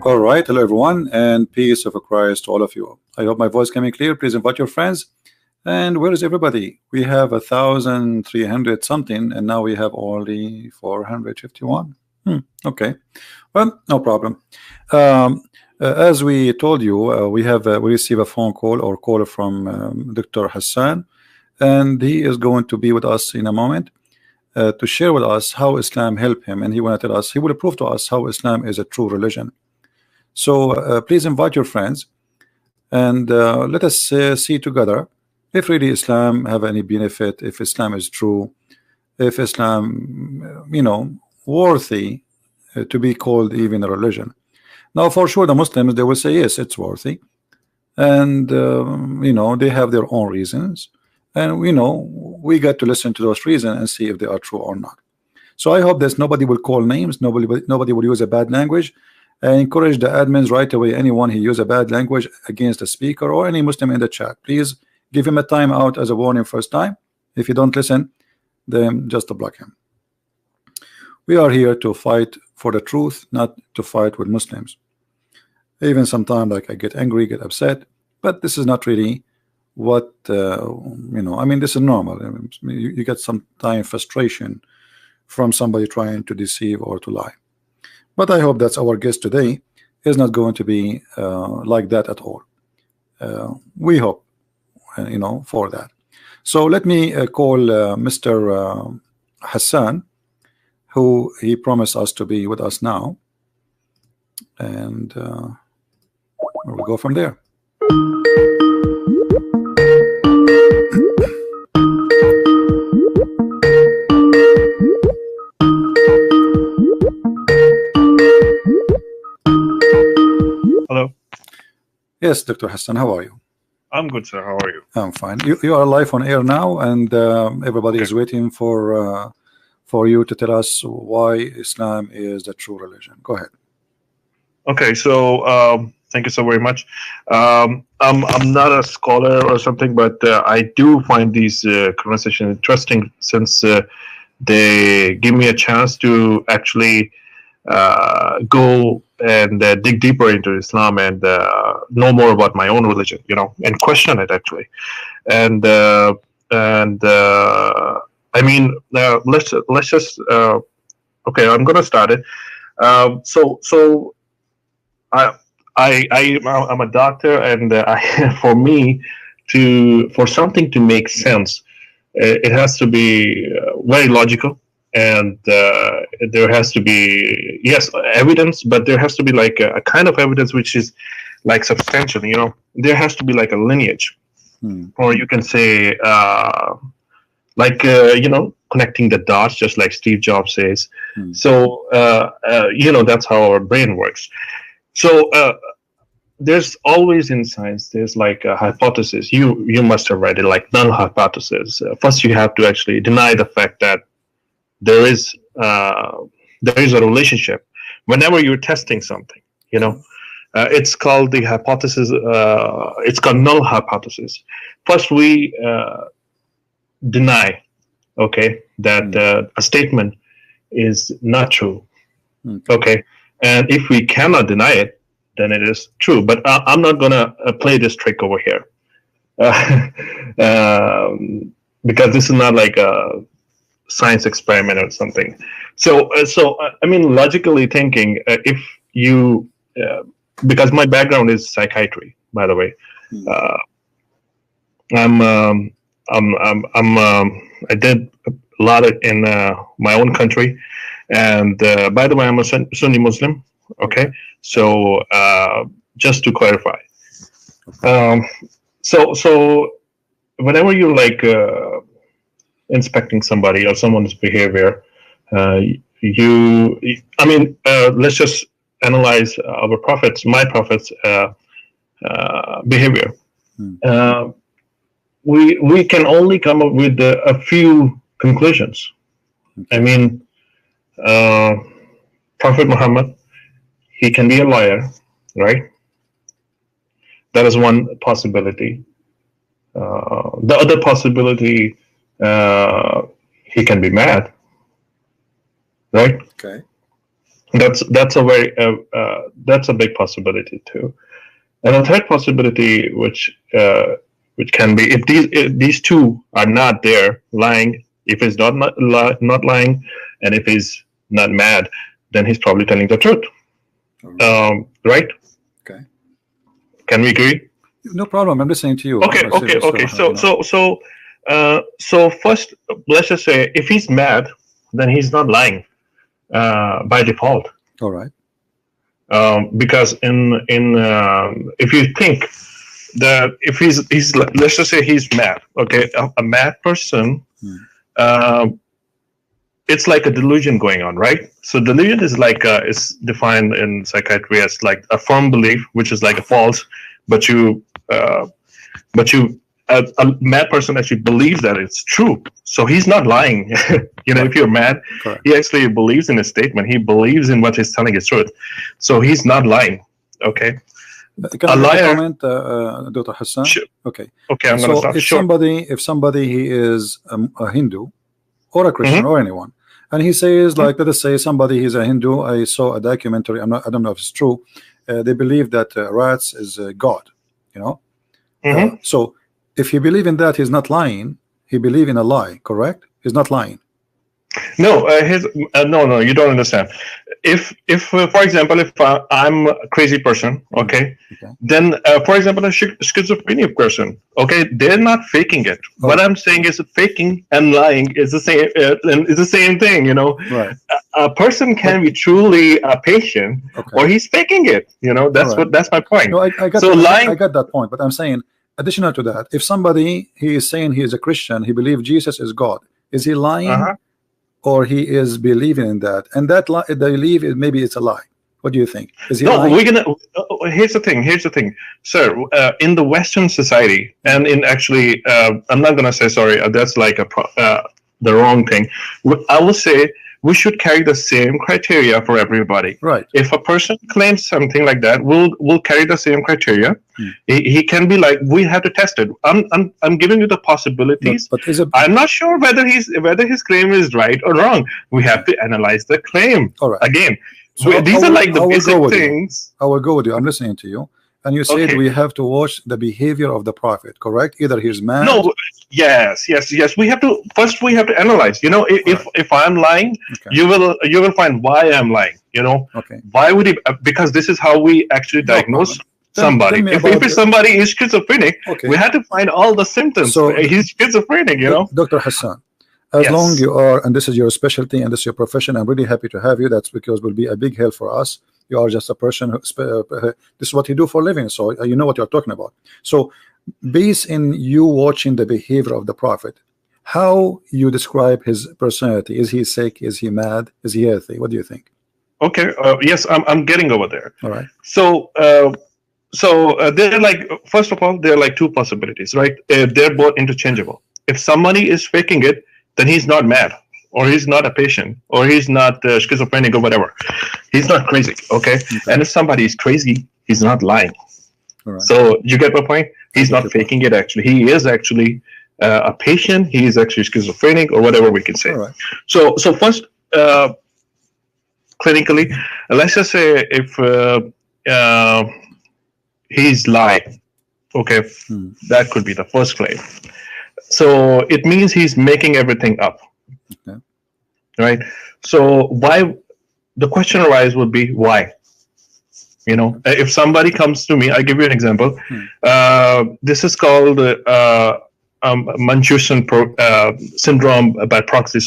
All right, hello everyone, and peace of Christ to all of you. I hope my voice coming clear. Please invite your friends. And where is everybody? We have 1,300 something, and now we have only 451. Okay, well, no problem. As we told you, we receive a phone call or call from Dr. Hassan, and he is going to be with us in a moment to share with us how Islam helped him, and he will tell us, he will prove to us how Islam is a true religion. So please invite your friends and let us see together if really Islam have any benefit, if Islam is true, if Islam, worthy to be called even a religion. Now, for sure, the Muslims, they will say yes, it's worthy, and they have their own reasons, and we got to listen to those reasons and see if they are true or not. So I hope that nobody will call names, nobody will use a bad language. I encourage the admins right away, anyone who use a bad language against the speaker or any Muslim in the chat, please give him a timeout as a warning first time. If you don't listen, then just to block him. We are here to fight for the truth, not to fight with Muslims. Even sometimes, like, I get angry, get upset, but this is not really what I mean, this is normal. You get sometimes frustration from somebody trying to deceive or to lie. But I hope that our guest today is not going to be like that at all. We hope, for that. So let me call Mr. Hassan, who he promised us to be with us now, and we'll go from there. Hello. Yes, Dr. Hassan, how are you? I'm good, sir. How are you? I'm fine. You are live on air now, and everybody is waiting for you to tell us why Islam is the true religion. Go ahead. Okay, so thank you so very much. I'm not a scholar or something, but I do find these conversations interesting since they give me a chance to actually go and dig deeper into Islam and know more about my own religion, and question it actually. And I mean, let's just okay. I'm gonna start it. So I'm a doctor, and for something to make sense, it has to be very logical, and there has to be, yes, evidence, but there has to be like a kind of evidence which is like substantial. There has to be like a lineage, or you can say connecting the dots, just like Steve Jobs says. So that's how our brain works. So there's always in science, there's like a hypothesis. You must have read it, like null hypothesis. First, you have to actually deny the fact that there is a relationship. Whenever you're testing something, it's called the hypothesis. It's called null hypothesis. First, we deny, that a statement is not true. Okay. And if we cannot deny it, then it is true. But I'm not going to play this trick over here. Because this is not like a science experiment or something. So I mean, logically thinking, if you, because my background is psychiatry, by the way. I did a lot in my own country. And by the way, I'm a Sunni Muslim. Okay, so just to clarify, so whenever you're like inspecting somebody or someone's behavior, let's just analyze my prophet's behavior. We can only come up with a few conclusions. I mean, Prophet Muhammad, he can be a liar, right? That is one possibility. The other possibility, he can be mad, right? Okay. That's a that's a big possibility too. And a third possibility, which can be if these two are not there lying, if he's not lying, and if he's not mad, then he's probably telling the truth. Right? Okay. Can we agree? No problem. I'm listening to you. Okay. So first, let's just say if he's mad, then he's not lying by default. All right. Because if you think that if he's let's just say he's mad, okay, a mad person, it's like a delusion going on, right? So delusion is like is defined in psychiatry as like a firm belief, which is like a false, but a mad person actually believes that it's true. So he's not lying. If you're mad, correct, he actually believes in his statement. He believes in what he's telling is truth. So he's not lying. Okay. Can I make a comment, Dr. Hassan? Sure. Okay. Okay, I'm going to stop. If somebody he is a Hindu or a Christian or anyone, and he says, like, let us say somebody he's a Hindu. I saw a documentary. I don't know if it's true. They believe that rats is God. So if he believe in that, he's not lying. He believe in a lie. Correct? He's not lying. No, no, you don't understand. If for example, if I'm a crazy person, okay, then for example, a schizophrenic person, okay, they're not faking it. What I'm saying is faking and lying is the same. Is the same thing, Right. A person can be truly a patient, or he's faking it. That's my point. No, I got so lying. I got that point, but I'm saying, additional to that, if somebody he is saying he is a Christian, he believes Jesus is God, is he lying? Or he is believing in that, and that lie, they believe maybe it's a lie. What do you think? Is he lying? We're gonna. Here's the thing, sir. In the Western society, and in actually, I'm not gonna say sorry. That's like the wrong thing. I will say we should carry the same criteria for everybody. Right. If a person claims something like that, we'll carry the same criteria. He can be like, we have to test it. I'm giving you the possibilities. But is it? I'm not sure whether his claim is right or wrong. We have to analyze the claim. All right. Again, so these are like the basic things. I will go with you. I'm listening to you. And you said we have to watch the behavior of the prophet, correct? Either he's mad. No, yes. We have to analyze. If I'm lying, you will find why I'm lying. Why would he? Because this is how we actually diagnose somebody. If somebody is schizophrenic, we have to find all the symptoms. So he's schizophrenic. Dr. Hassan, as long you are, and this is your specialty and this is your profession, I'm really happy to have you. That's because it will be a big help for us. You are just a person who this is what you do for a living, so you know what you're talking about. So based in you watching the behavior of the prophet, how you describe his personality? Is he sick? Is he mad? Is he healthy? What do you think? Okay, yes, I'm getting over there. All right. So they're like, first of all, there are like two possibilities, right? They're both interchangeable. If somebody is faking it, then he's not mad, or he's not a patient, or he's not schizophrenic or whatever. He's not crazy, okay? And if somebody is crazy, he's not lying. Right. So you get my point? He's not faking it, actually. He is actually a patient. He is actually schizophrenic or whatever we can say. Right. So first, clinically, let's just say if he's lying, okay, that could be the first claim. So it means he's making everything up. Okay. Right? So why? The question arises would be why? If somebody comes to me, I'll give you an example. This is called Munchausen syndrome by proxy.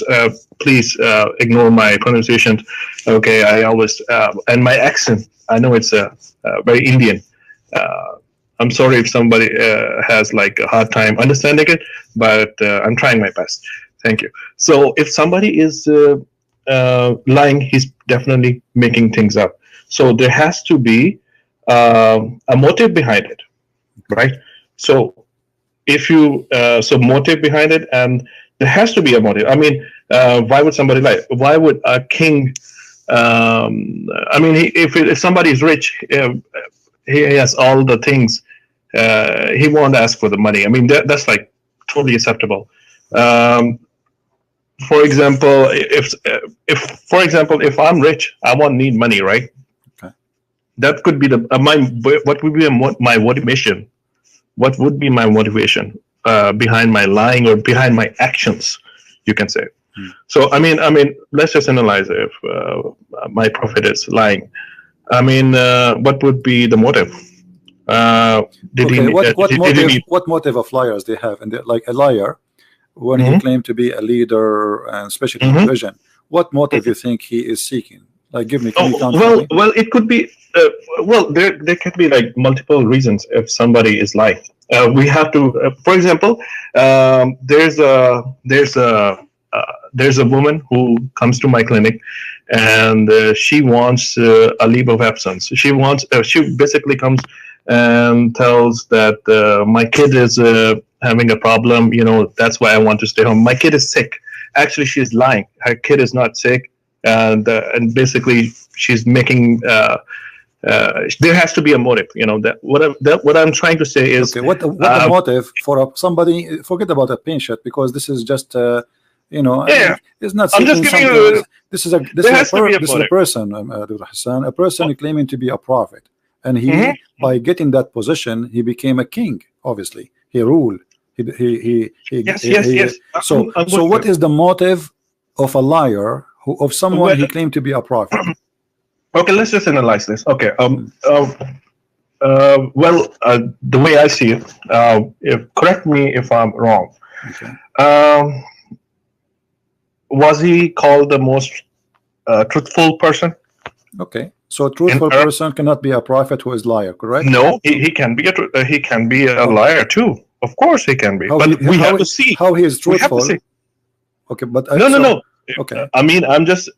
Please ignore my pronunciation. Okay, I always and my accent. I know it's very Indian. I'm sorry if somebody has like a hard time understanding it, but I'm trying my best. Thank you. So if somebody is lying, he's definitely making things up. So there has to be a motive behind it, right? So if you motive behind it, and there has to be a motive. I mean, why would somebody lie? Why would a king? If somebody is rich, he has all the things. He won't ask for the money. I mean, that's like totally acceptable. for example, if for example, if I'm rich, I won't need money, right? Okay. That could be the my what would be my motivation? What would be my motivation behind my lying or behind my actions? You can say. So I mean, let's just analyze if my prophet is lying. I mean, what would be the motive? Did Okay, he? motive? What motive of liars they have? And like a liar, when he claimed to be a leader and especially in religion, what motive you think he is seeking? Like, give me. Can you count for me? Well, it could be. Well, there could be like multiple reasons if somebody is lying. We have to, for example, there's a woman who comes to my clinic, and she wants a leave of absence. She wants. She basically comes and tells that my kid is having a problem. You know, that's why I want to stay home. My kid is sick. Actually, she's lying. Her kid is not sick, and basically she's making. There has to be a motive. You know that what I'm trying to say is. Okay, what the motive for somebody? Forget about a patient because this is just. You know, it's not. I'm just giving you. This is a person, Hassan, a person claiming to be a prophet, and he by getting that position, he became a king. Obviously, he ruled. Yes. So what is the motive of a liar of someone he claimed to be a prophet? Okay, let's just analyze this. Okay. Well, the way I see it, correct me if I'm wrong. Okay. Was he called the most truthful person? Okay, so a truthful person cannot be a prophet who is liar, correct? No, he can be a liar too. Of course, he can be. But we have to see how he is truthful. Okay, but no. Okay, I mean, I'm just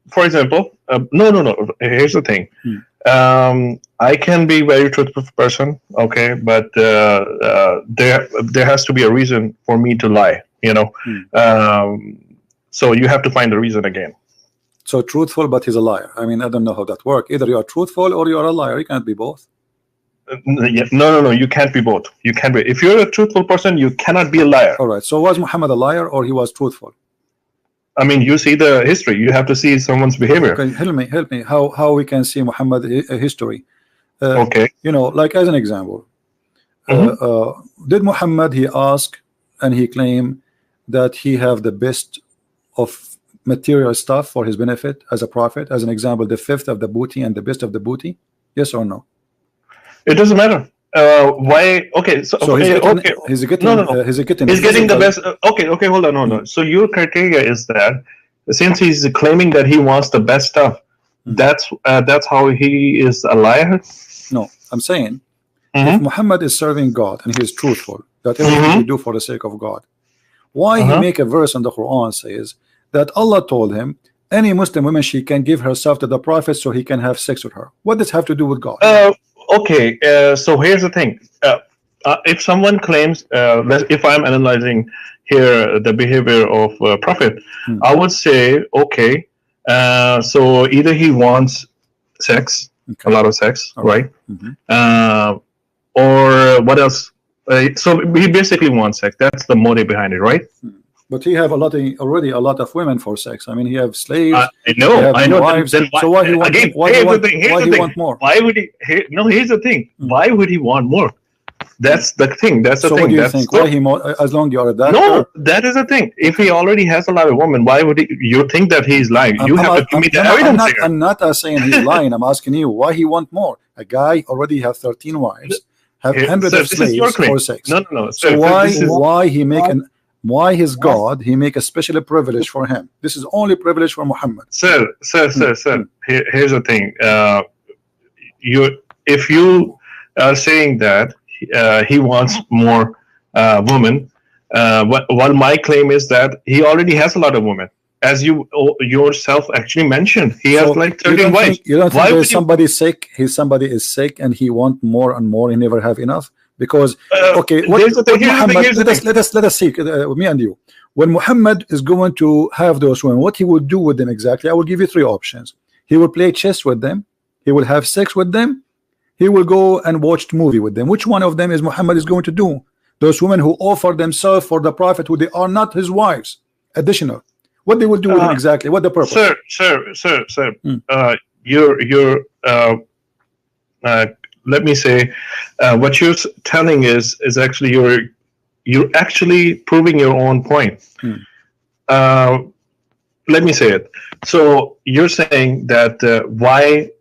for example. No. Here's the thing. I can be very truthful person. Okay, but there has to be a reason for me to lie. You know. So you have to find the reason again. So truthful, but he's a liar. I mean, I don't know how that works. Either you are truthful or you are a liar. You can't be both. No. You can't be both. You can't be. If you're a truthful person, you cannot be a liar. All right. So was Muhammad a liar or he was truthful? I mean, you see the history. You have to see someone's behavior. Okay, help me. How we can see Muhammad history? Okay. You know, like as an example, did Muhammad he ask and he claimed that he have the best of material stuff for his benefit as a prophet, as an example, the fifth of the booty and the best of the booty? Yes or no? It doesn't matter. Why? Okay, so he's getting the best. Okay, hold on. So your criteria is that since he's claiming that he wants the best stuff, that's how he is a liar. No, I'm saying if Muhammad is serving God and he is truthful, that everything he do for the sake of God, why he make a verse in the Quran says that Allah told him any Muslim woman she can give herself to the prophet so he can have sex with her? What does have to do with God? Okay, so here's the thing. If someone claims, if I'm analyzing here the behavior of prophet, I would say, okay, so either he wants sex, a lot of sex, right? Or what else? So he basically wants sex. That's the motive behind it, right? But he have already a lot of women for sex. I mean, he have slaves. I know. Wives. Then why, so why he want? Why he want more? Why would he? Here's the thing. Why would he want more? That's the thing. That's the thing. So what do you think? Why he more? As long you are that. No, that is the thing. If he already has a lot of women, why would he? You think that he's lying? You have to give me the evidence. I'm not saying he's lying. I'm asking you why he want more. A guy already have 13 wives, have hundreds of slaves for sex. No. So why he make an why his God he make a special privilege for him? This is only privilege for Muhammad. Sir. Here's the thing. If you are saying that he wants more women, while my claim is that he already has a lot of women, as you yourself actually mentioned, he has like 13 wives. You don't think there's somebody sick? Somebody is sick and he want more and more. He never have enough. Because let us see me and you. When Muhammad is going to have those women, what he would do with them exactly? I will give you three options. He will play chess with them. He will have sex with them. He will go and watch movie with them. Which one of them is Muhammad is going to do? Those women who offer themselves for the prophet, who they are not his wives, additional. What they will do with him exactly? What the purpose? Sir. Hmm. You're let me say, what you're telling is actually you're actually proving your own point. Let me say it. So you're saying that why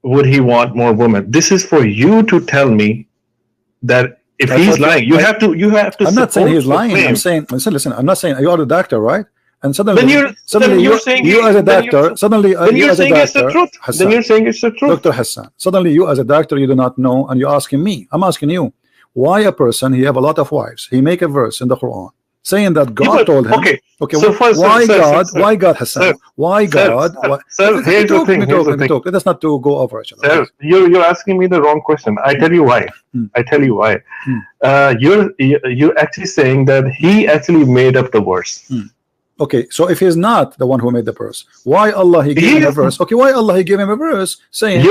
would he want more women? This is for you to tell me that if he's lying, you have to. I'm not saying he's lying. I'm saying, listen. I'm not saying you are a doctor, right? And suddenly, you're saying you as a doctor, suddenly you as a doctor, then you're saying it's the truth. Dr. Hassan, suddenly you as a doctor, you do not know, and you're asking me. I'm asking you, why a person, he have a lot of wives, he make a verse in the Quran saying that God told him. Okay. So first, why God, Hassan? Why God? Sir, here's the thing. Let us not to go over each other. Sir, you're asking me the wrong question. I tell you why. You're actually saying that he actually made up the verse. Okay, so if he's not the one who made the verse, why Allah he gave him a verse? Okay, why Allah he gave him a verse saying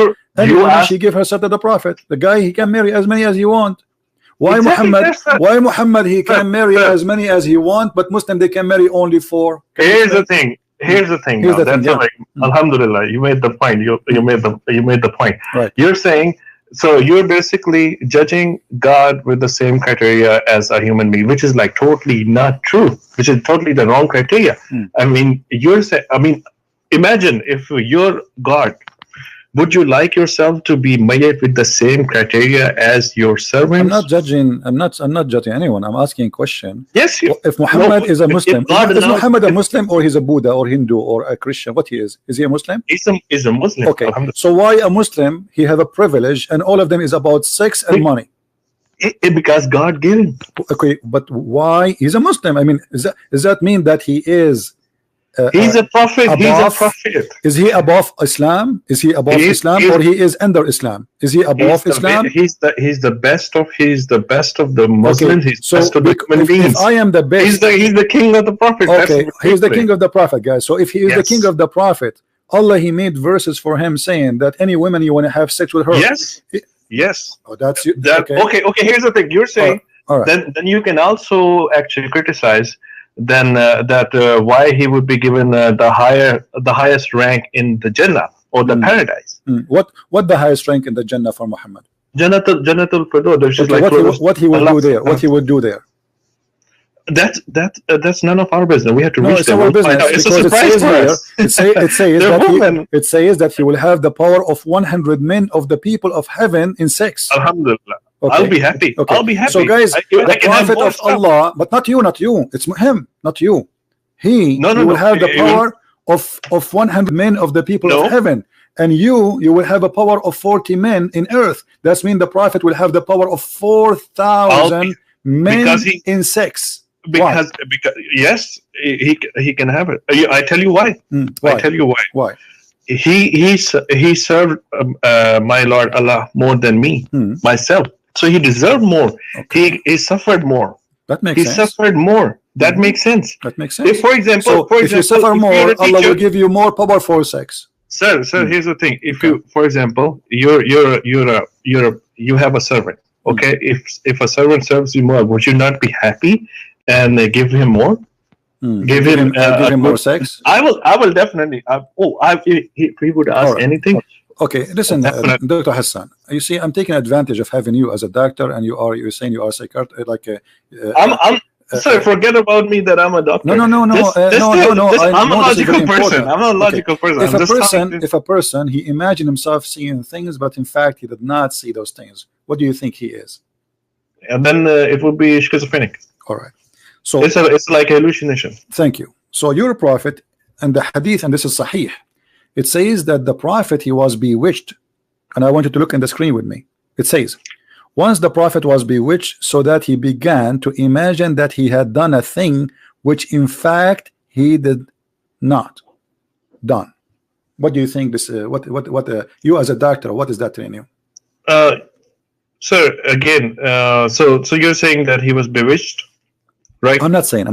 she gave herself to the Prophet? The guy, he can marry as many as he want. Why Muhammad he can marry as many as he want, but Muslim they can marry only 4? Here's the thing. Alhamdulillah, you made the point. You made the point. Right. You're saying, so you're basically judging God with the same criteria as a human being, which is like totally not true, which is totally the wrong criteria. I mean, imagine if you're God, would you like yourself to be made with the same criteria as your servants? I'm not judging. I'm not judging anyone. I'm asking a question. Yes. If Muhammad is a Muslim, is Muhammad a Muslim or he's a Buddha or Hindu or a Christian? What he is? Is he a Muslim? He's a Muslim. Okay. So why a Muslim? He have a privilege, and all of them is about sex and money. Because God gave him. Okay, but why he's a Muslim? I mean, does that mean that he is? He's a prophet. He's a prophet. Is he above Islam? Is he above Islam, or he is under Islam? Is he above Islam? He's the best of the Muslims. Okay. He's best of the human beings. If I am the best, he's the king of the prophet. Okay, he's the king of the prophet, guys. So if he is the king of the prophet, Allah he made verses for him saying that any woman you want to have sex with her. Yes. Oh, that's you. Okay. Here's the thing. You're saying then you can also actually criticize then why he would be given the highest rank in the Jannah or the paradise. What the highest rank in the Jannah for Muhammad? Jannatul Firdaus. What he would do there? What he would do there? That's none of our business. We have to reach them. It's a surprise for us. It says that he will have the power of 100 men of the people of heaven in sex. Alhamdulillah. Okay. I'll be happy. Okay. I'll be happy. So guys, the prophet of Allah, but not you. It's him, not you. He will have the power of 100 men of the people of heaven, and you will have a power of 40 men in earth. That means the prophet will have the power of 4,000 men in sex. Because yes, he can have it. I tell you why. I tell you why. Why? He served my Lord Allah more than me myself. So he deserved more. Okay. He suffered more. That makes sense. He suffered more. That makes sense. That makes sense. If, for example, if you suffer more, Allah will give you more power for sex. Sir, here's the thing. If you, for example, you have a servant. Okay, if a servant serves you more, would you not be happy and give him more? Give him more sex. I will definitely. If he would ask anything. Okay, listen, Dr. Hassan. You see, I'm taking advantage of having you as a doctor, and you're saying you are a psychiatrist, like a. Sir, forget about me that I'm a doctor. No. I'm a logical person. I'm not a logical person. If a person he imagined himself seeing things, but in fact he did not see those things, what do you think he is? And then it would be schizophrenic. All right. So it's like hallucination. Thank you. So your prophet and the hadith, and this is sahih, it says that the prophet he was bewitched, and I want you to look in the screen with me. It says, once the prophet was bewitched, so that he began to imagine that he had done a thing which in fact he did not done. What do you think this? You as a doctor, what is that telling you? Sir, again, so you're saying that he was bewitched, right? I'm not saying.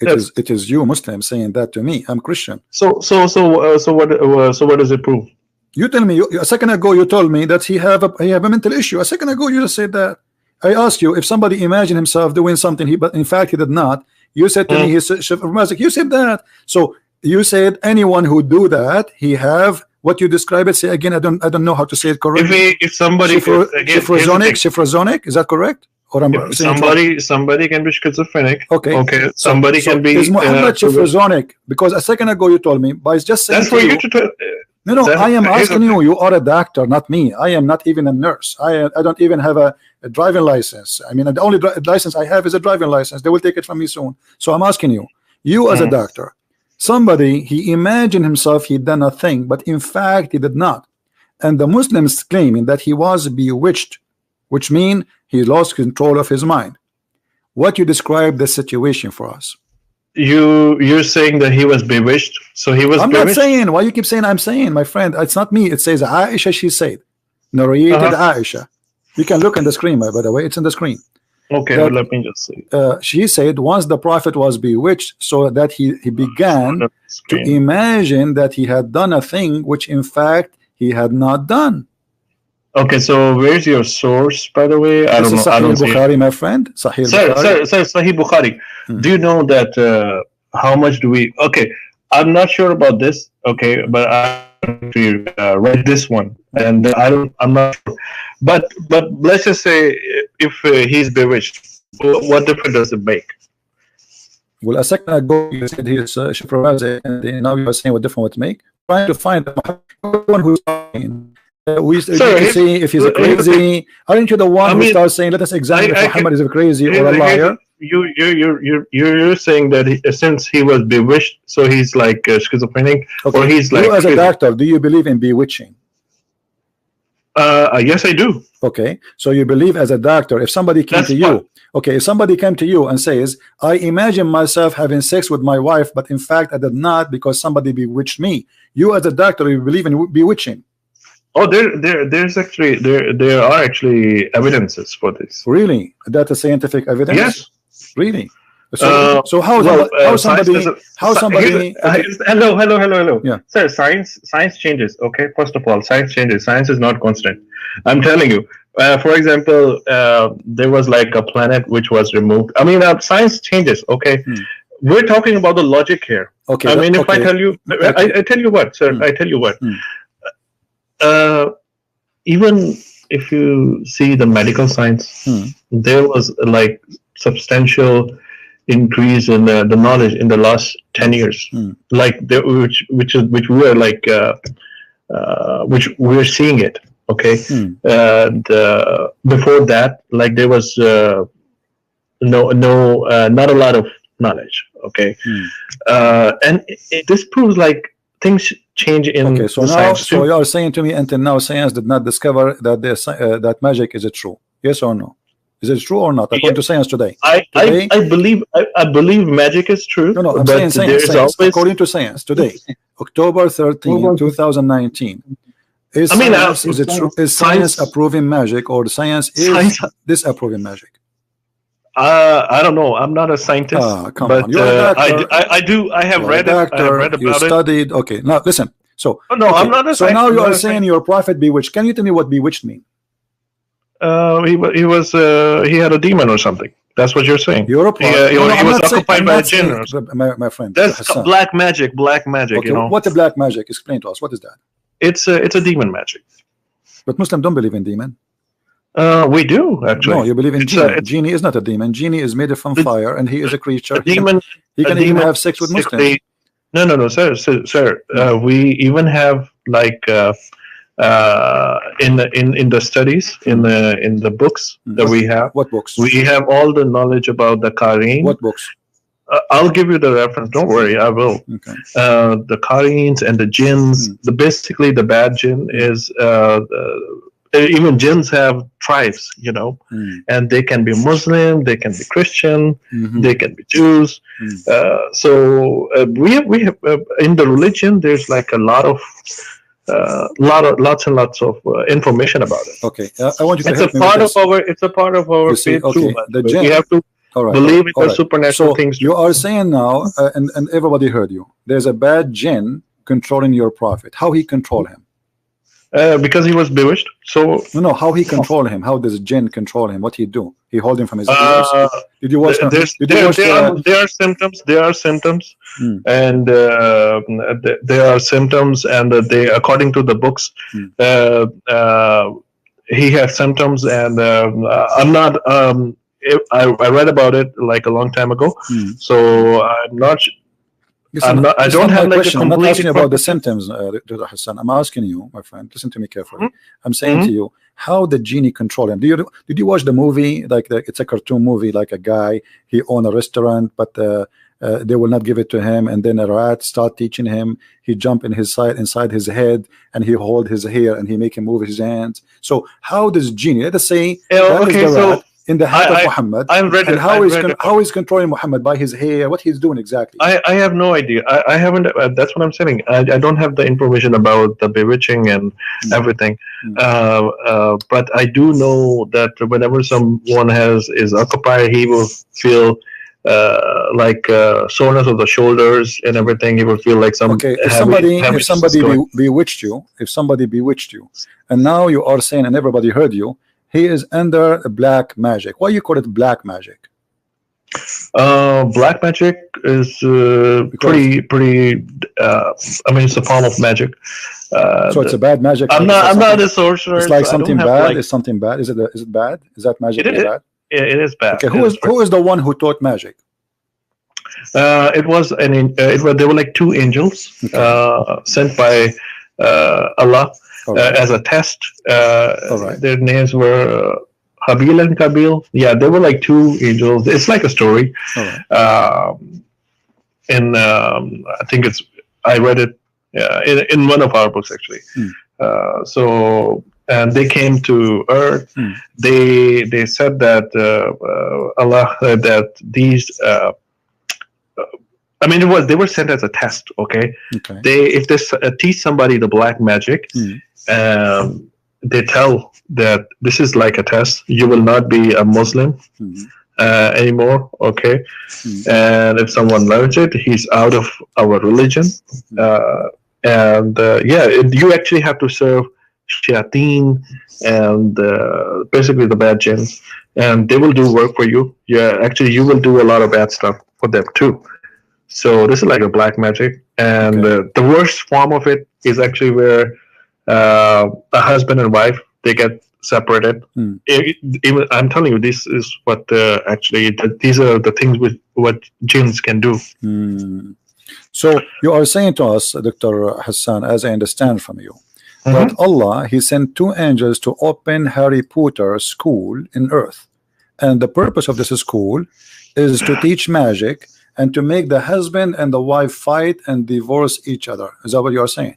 It is you Muslim saying that to me. I'm Christian. So what does it prove? You tell me. A second ago you told me that he have a mental issue. A second ago you just said that. I asked you if somebody imagined himself doing something, but in fact he did not. You said to me he's schizophrenic. You said that. So you said anyone who do that, he have what you describe it. Say again. I don't know how to say it correctly. If somebody schizophrenic, is that correct? Or somebody can be schizophrenic. Okay. Somebody can be. Is Muhammad schizophrenic? Because a second ago you told me by just saying. That's for you to tell. No, I am asking you. You are a doctor, not me. I am not even a nurse. I don't even have a driving license. I mean, the only license I have is a driving license. They will take it from me soon. So I'm asking you. You as a doctor, somebody, he imagined himself he done a thing, but in fact he did not. And the Muslims claiming that he was bewitched, which means he lost control of his mind. What you describe the situation for us? You're saying that he was bewitched, so he was. I'm bewitched? not saying. Why you keep saying I'm saying, my friend? It's not me. It says Aisha. She said, narrated Aisha. You can look on the screen, by the way. It's on the screen. Okay, well, let me just see. She said once the prophet was bewitched, so that he began to imagine that he had done a thing which in fact he had not done. Okay, so where's your source, by the way? I don't know. Sahih Bukhari, my friend. Sahih Bukhari. Sahih Bukhari. Do you know that? How much do we? Okay, I'm not sure about this. Okay, but I read this one, and I'm not sure. But let's just say if he's bewitched, what difference does it make? Well, a second ago you said he's Shifrawazi, and now you are saying what difference would make. Trying to find one who's talking. We see if he's a crazy. Aren't you the one who starts saying, "Let us examine if Muhammad is a crazy or a liar"? You're saying that since he was bewitched, so he's like schizophrenic, or he's like. You as a doctor, do you believe in bewitching? Yes, I do. Okay, so you believe as a doctor, if somebody came to you, if somebody came to you and says, I imagine myself having sex with my wife, but in fact I did not because somebody bewitched me. You as a doctor, you believe in bewitching? Oh, there are actually evidences for this. Really? That's a scientific evidence? Yes. Really? So how somebody hello. Yeah. Sir, science changes. Okay, first of all, science changes. Science is not constant. I'm telling you. For example, there was like a planet which was removed. I mean, science changes. Okay, we're talking about the logic here. Okay. I mean, if I tell you, I tell you what, sir. I tell you what. Even if you see the medical science, there was like substantial increase in the knowledge in the last 10 years, like which we are like which we're seeing it. Okay, before that, like there was not a lot of knowledge. Okay, and this proves like things change in science. So you are saying to me until now science did not discover that that magic is it true? Yes or no? Is it true or not? According to science today. I believe magic is true. No, I'm saying science. According to science today, October 13, 2019. Is it true? Is science approving magic, or the science is disapproving magic? I don't know. I'm not a scientist, but I have read about you studied. Okay, now listen. So I'm not a scientist. So now you are saying your prophet bewitched. Can you tell me what bewitched means? He had a demon or something. That's what you're saying. You're a prophet. He was occupied by a jinn. My friend. That's black magic. Black magic. Okay, what's a black magic? Explain to us. What is that? It's a demon magic. But Muslims don't believe in demon. We do actually. No, you believe in genie. Genie is not a demon. Genie is made from fire, and he is a creature. He can even have sex with Muslims. No, sir. We even have like in the studies in the books that we have. What books? We have all the knowledge about the Qareen. What books? I'll give you the reference. Don't worry, I will. Okay. The Qareens and the jinns. Basically the bad jinn is even jinns have tribes, and they can be Muslim, they can be Christian, they can be Jews. So we have in the religion there's like a lot of lots and lots of information about it. Okay, I want you to It's a part of our faith too. The jinn, we have to believe in the supernatural things. You are saying now, and everybody heard you. There's a bad jinn controlling your prophet. How he control him? Because he was bewitched. So no, how he control him? How does jinn control him? What he do? He hold him from his ears? Did you watch? There are symptoms. There are symptoms, and there are symptoms, and they, according to the books, he has symptoms, and I'm not. I read about it like a long time ago, so I'm not. Listen, I don't have like question. I'm not asking about the symptoms, Dr. Hassan. I'm asking you, my friend. Listen to me carefully. I'm saying to you, how the genie control him? Did you watch the movie? Like it's a cartoon movie, like a guy, he own a restaurant, but they will not give it to him, and then a rat start teaching him. He jump inside his head, and he hold his hair, and he make him move his hands. So how does genie? Let us say rat in the head of Muhammad, and how is controlling Muhammad by his hair? What he's doing exactly? I have no idea. I haven't. That's what I'm saying. I don't have the information about the bewitching and everything. But I do know that whenever someone is occupied, he will feel like soreness of the shoulders and everything. He will feel like some. Okay, if somebody bewitched you, and now you are saying, and everybody heard you, he is under black magic. Why you call it black magic? Black magic is pretty. I mean, it's a form of magic. So it's a bad magic. I'm not a sorcerer. It's like something bad. It's something bad. Is it bad? Is that magic bad? It is bad. Okay, who is the one who taught magic? They were like two angels sent by Allah as a test. Their names were Habil and Kabil. Yeah, they were like two angels. It's like a story. And I think I read it in one of our books actually. And they came to Earth. They said that Allah that these. I mean, they were sent as a test. Okay. If they teach somebody the black magic, they tell that this is like a test. You will not be a Muslim anymore. Okay. And if someone learns it, he's out of our religion. You actually have to serve shayateen and basically the bad jinns, and they will do work for you. Yeah, actually, you will do a lot of bad stuff for them too. So this is like a black magic, and the worst form of it is actually where a husband and wife, they get separated. Even I'm telling you, this is what these are the things with what jinns can do. So you are saying to us, Dr. Hassan, as I understand from you, that Allah, he sent two angels to open Harry Potter school in Earth, and the purpose of this school is to teach magic and to make the husband and the wife fight and divorce each other. Is that what you are saying?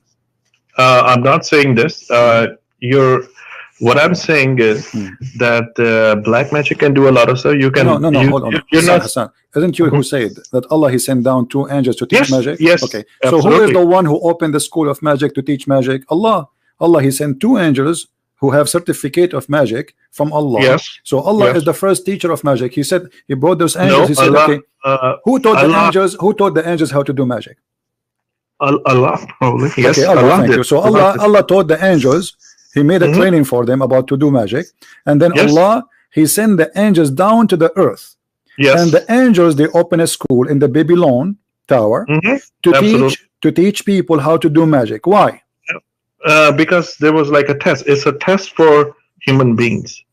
I'm not saying this. What I'm saying is that black magic can do a lot of stuff. You can. No. Hold on. Hassan, isn't you who said that Allah, he sent down two angels to teach magic? Yes. Okay. Absolutely. So who is the one who opened the school of magic to teach magic? Allah. Allah, he sent two angels who have certificate of magic from Allah. Yes. So Allah is the first teacher of magic. He said he brought those angels. He said, okay, who taught the angels? Who taught the angels how to do magic? Allah, probably. Yes. Okay, Allah, thank you. So Allah taught the angels. He made a training for them about to do magic, and then Allah, he sent the angels down to the earth. Yes. And the angels, they open a school in the Babylon Tower to teach people how to do magic. Why? Because there was like a test. It's a test for human beings.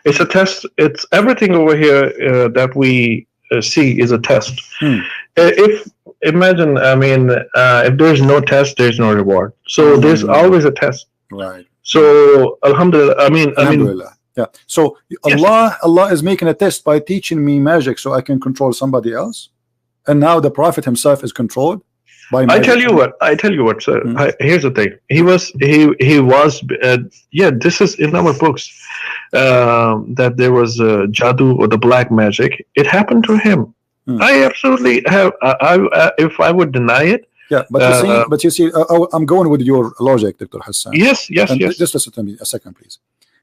It's a test. It's everything over here that we see is a test. If imagine, I mean, if there's no test, there's no reward. So there's always a test. Right. So Alhamdulillah. Alhamdulillah. Yeah. So Allah is making a test by teaching me magic so I can control somebody else. And now the Prophet himself is controlled by magic. I tell you what, sir. Here's the thing. He was this is in our books that there was jadoo or the black magic. It happened to him. I absolutely have. If I would deny it. Yeah, but you see, I'm going with your logic, Dr. Hassan. Yes. Just listen to me a second, please.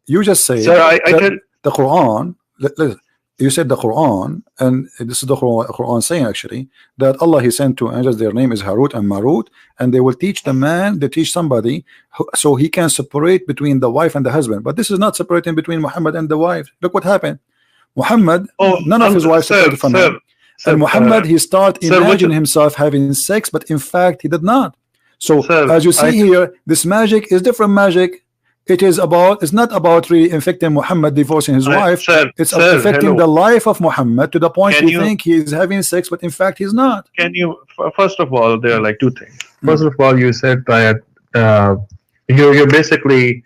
You just say the Quran. You said the Quran, and this is the Quran saying actually that Allah He sent two angels. Their name is Harut and Marut, and they will teach the man. They teach somebody so he can separate between the wife and the husband. But this is not separating between Muhammad and the wife. Look what happened. Muhammad, none of his wives separated from him. And Muhammad, he started imagining himself having sex, but in fact he did not. So as you see here, this magic is different magic. It's not about really infecting Muhammad divorcing his wife. It's affecting the life of Muhammad to the point you think he's having sex, but in fact he's not. Can you, first of all, there are like two things. First of all, you said that you're basically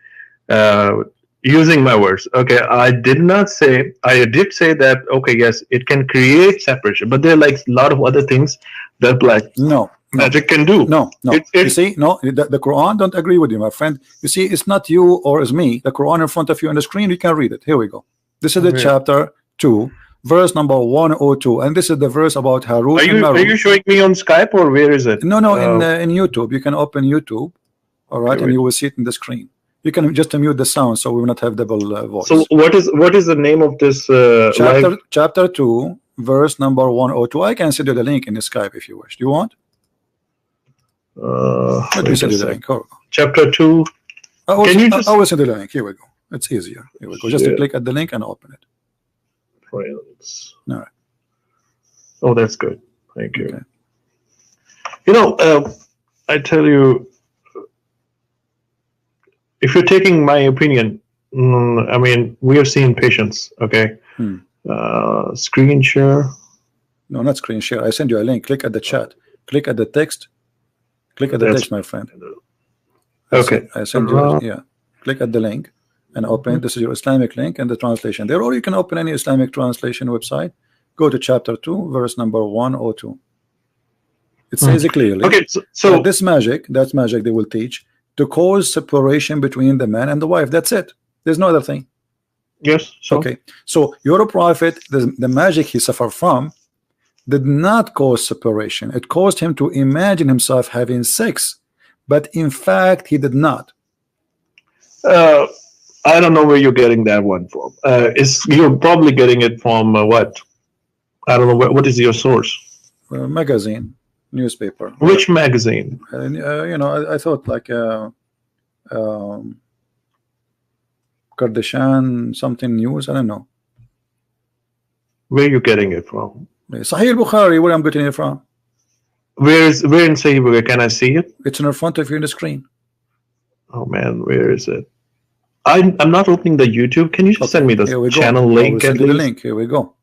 using my words. Okay, I did not say, I did say that, okay, yes, it can create separation, but there are like a lot of other things that like magic can do. No. You see, the Quran don't agree with you, my friend. You see, it's not you or it's me. The Quran in front of you on the screen, you can read it. Here we go. This is the chapter 2, verse number 102, and this is the verse about Harut and Marut. Are you showing me on Skype or where is it? No, in YouTube. You can open YouTube, all right, and you will see it in the screen. You can just mute the sound so we will not have double voice. So what is the name of this chapter 2, verse number 102? I can send you the link in the Skype if you wish. Do you want? Let me send you the link. Chapter 2. I will send you the link. Here we go. It's easier. Here we go. Just click at the link and open it. Friends. All right. Oh, that's good. Thank you. Okay. You know, I tell you, if you're taking my opinion, I mean, we have seen patients. Okay. Screen share. No, not screen share. I send you a link. Click at the chat. Click at the text. Click at the text, my friend. Okay. I send you. Yeah. Click at the link and open. This is your Islamic link and the translation there, or you can open any Islamic translation website. Go to chapter 2, verse number 102. It says it clearly. Okay. So this magic, that's magic they will teach to cause separation between the man and the wife. That's it. There's no other thing. Yes. So. Okay. So your prophet, the magic he suffered from, did not cause separation. It caused him to imagine himself having sex, but in fact he did not. I don't know where you're getting that one from. You're probably getting it from what? I don't know what is your source. Magazine, newspaper. Which magazine? You know, I thought like Kardashian something news. I don't know. Where are you getting it from? Sahih al-Bukhari, where I'm getting it from. Where in Sahih Bukhari? Can I see it? It's in front of you on the screen. Oh man, where is it? I'm not opening the YouTube. Can you just send me the channel link? Send you the link. Here we go.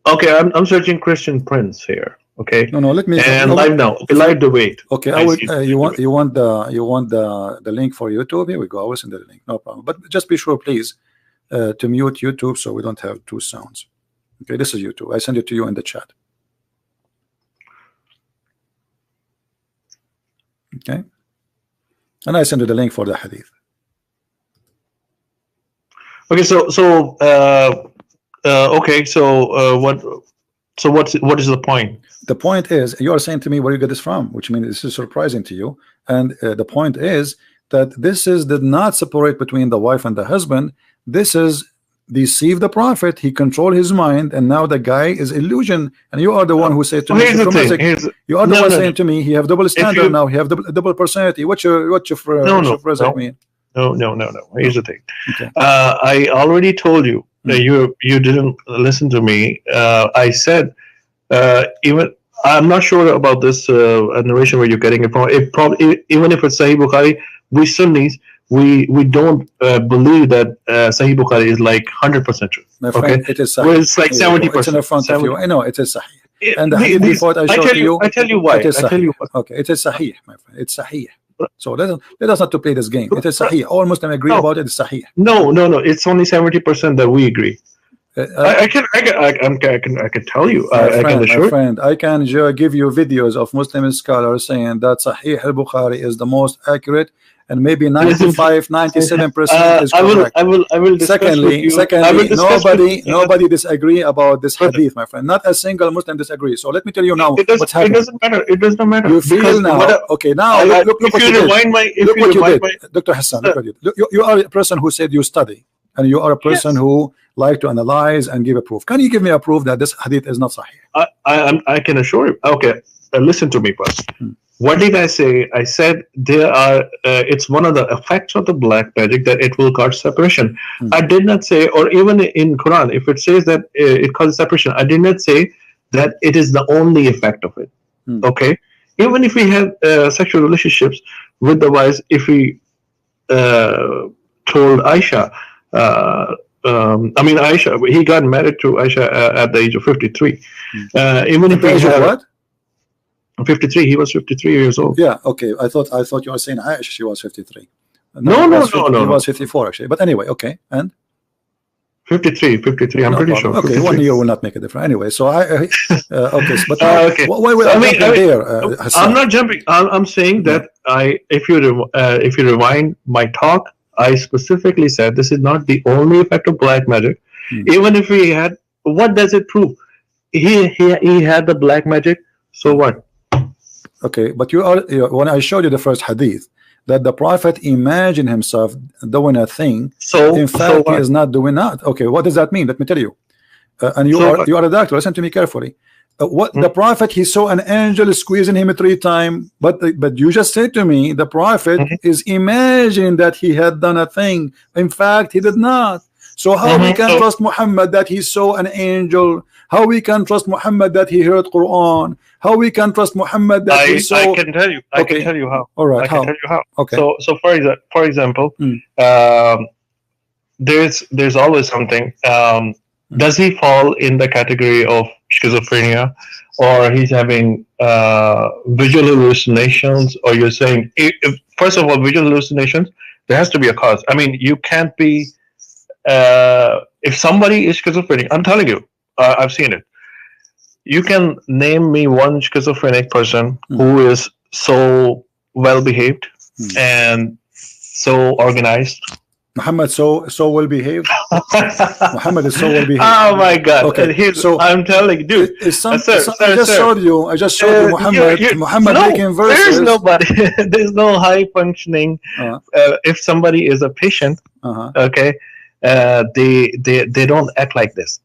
Okay, I'm searching Christian Prince here. Okay. No, let me. And live now. Live the wait. Okay, you want the link for YouTube? Here we go. I will send the link. No problem. But just be sure, please, to mute YouTube so we don't have two sounds. Okay, this is YouTube. I send it to you in the chat. Okay, and I send you the link for the hadith. Okay, what is the point? The point is, you are saying to me where you get this from, which means this is surprising to you. And the point is that did not separate between the wife and the husband. This is deceive the prophet. He controlled his mind, and now the guy is illusion. And you are the one who said to me, you are the one saying to me, he have double standard now. He have double personality. What's your phrase mean? No. Here's the thing. Okay. I already told you that you didn't listen to me. I said even I'm not sure about this narration where you're getting it from. It probably, even if it's Sahih Bukhari, we Sunnis we don't believe that Sahih Bukhari is like 100% true. My friend, it is Sahih. It's like 70%. It's in front of you. I know it is Sahih. And the hadith report I showed to you. I tell you why. Okay, it is Sahih, my friend. It's Sahih. So let us not to play this game. It is Sahih. All Muslims agree about it. It's Sahih. No. It's only 70% that we agree. I can tell you. My friend, I can give you videos of Muslim scholars saying that Sahih al-Bukhari is the most accurate, and maybe 95-97% is correct. I will secondly, nobody disagree about this hadith, my friend. Not a single Muslim disagree. So let me tell you now what's happening. It doesn't matter. It doesn't matter. You feel now. Okay, now look what you did. Dr. Hassan, look what you did. You are a person who said you study. and you are a person who like to analyze and give a proof. Can you give me a proof that this hadith is not sahih? I can assure you. Okay, listen to me first. What did I say? I said there are. It's one of the effects of the black magic that it will cause separation. I did not say, or even in Quran, if it says that it causes separation, I did not say that it is the only effect of it. Okay, even if we have sexual relationships with the wives, if we told Aisha, Aisha, he got married to Aisha at the age of 53. Even if we have what? 53, he was 53 years old. Yeah, okay. I thought you were saying Aisha, she was 53. No. He was 54 actually. But anyway, okay. And 53, I'm pretty sure. Okay, 53. 1 year will not make a difference. Anyway, so okay, but okay. Why will I'm not jumping. I'm saying that if you rewind my talk, I specifically said this is not the only effect of black magic. Even if we had, what does it prove? He had the black magic. So what? Okay, but when I showed you the first hadith that the Prophet imagined himself doing a thing, so in fact he is not doing that. Okay, what does that mean? Let me tell you. And you are a doctor. Listen to me carefully. The Prophet, he saw an angel squeezing him 3 times, but you just said to me the Prophet is imagining that he had done a thing. In fact, he did not. So how we can trust Muhammad that he saw an angel? How we can trust Muhammad that he heard Quran? How we can trust Muhammad that he saw? I can tell you. I can tell you how. All right. I can tell you how. Okay. So for example, there's always something. Does he fall in the category of schizophrenia, or he's having visual hallucinations? Or you're saying, first of all, visual hallucinations, there has to be a cause. I mean, you can't be. If somebody is schizophrenic, I'm telling you, I've seen it. You can name me one schizophrenic person who is so well behaved and so organized. Muhammad so well behaved. Muhammad is so well behaved. Oh my God! Okay, so I'm telling you, dude. I just showed you Muhammad making verses. There's nobody. There's no high functioning. If somebody is a patient, okay, they don't act like this.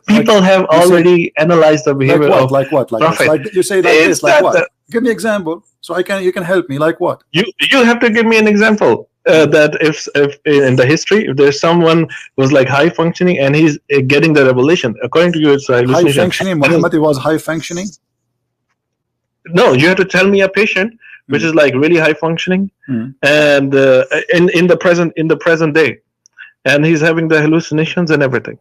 People have already analyzed the behavior of Prophet. Like you say like this, like what? Give me example so you can help me. Like what? You have to give me an example. That if in the history, if there's someone who's like high functioning and he's getting the revelation, according to you, it's high functioning. Muhammad was high functioning. No, you have to tell me a patient which is like really high functioning and in the present day, and he's having the hallucinations and everything.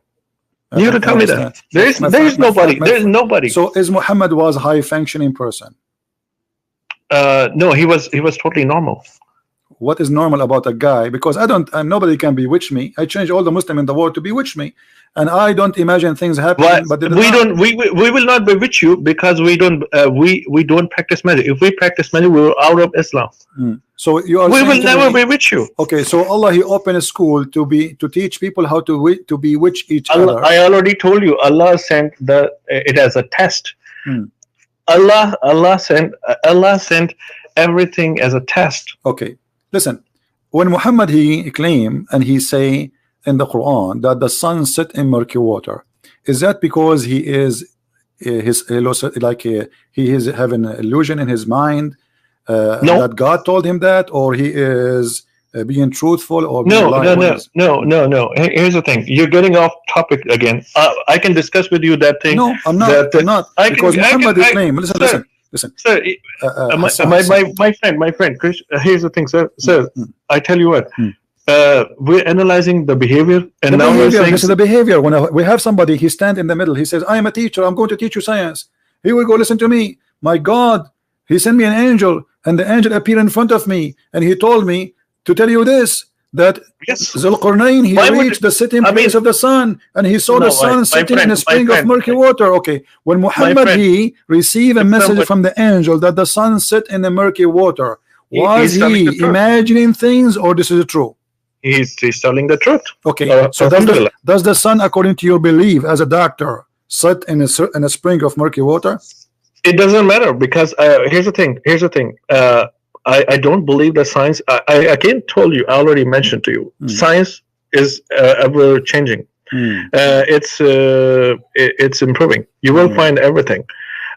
You have to tell me that. There's nobody. There's nobody. So is Muhammad was high functioning person? No, he was totally normal. What is normal about a guy? Because nobody can bewitch me. I change all the Muslim in the world to bewitch me, and I don't imagine things happening. But we will not bewitch you because we don't practice magic. If we practice magic, we're out of Islam. So we will never bewitch you. Okay, so Allah, he opened a school to teach people how to bewitch each other. I already told you, Allah sent it as a test. Allah sent everything as a test. Okay. Listen, when Muhammad he claim and he say in the Quran that the sun set in murky water, is that because he is he is having an illusion in his mind that God told him that, or he is being truthful, or no. Here's the thing: you're getting off topic again. I can discuss with you that thing. No, I'm not. Because Muhammad is claim. Listen, sir. My friend, Chris. Here's the thing, sir. I tell you what. We're analyzing the behavior, and now we're saying this is the behavior. When we have somebody, he stand in the middle. He says, "I am a teacher. I'm going to teach you science. Here we go. Listen to me. My God, He sent me an angel, and the angel appeared in front of me, and he told me to tell you this." That Zulqarnain, he reached the sitting place of the sun, and he saw the sun sitting in a spring of murky water. Okay, when Muhammad he received a message from the angel that the sun set in the murky water, was he imagining things, or this is true? He's telling the truth. Okay, so does the sun, according to your belief as a doctor, set in a spring of murky water? It doesn't matter, because here's the thing. I don't believe that science. I again told you, I already mentioned to you, science is ever changing. It's improving. You will find everything.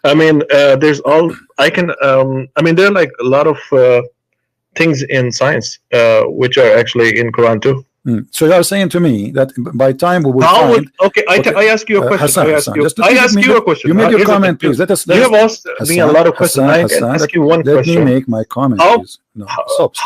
I mean, there's all I can. I mean, there are like a lot of things in science which are actually in Quran too. So you are saying to me that by time we will How find. would, okay, I ask you a question. Hassan, I ask you a question. You make your comment, please. Let us. You have asked me a lot of questions. I can ask you one question. Let me make my comment, please. No, stop.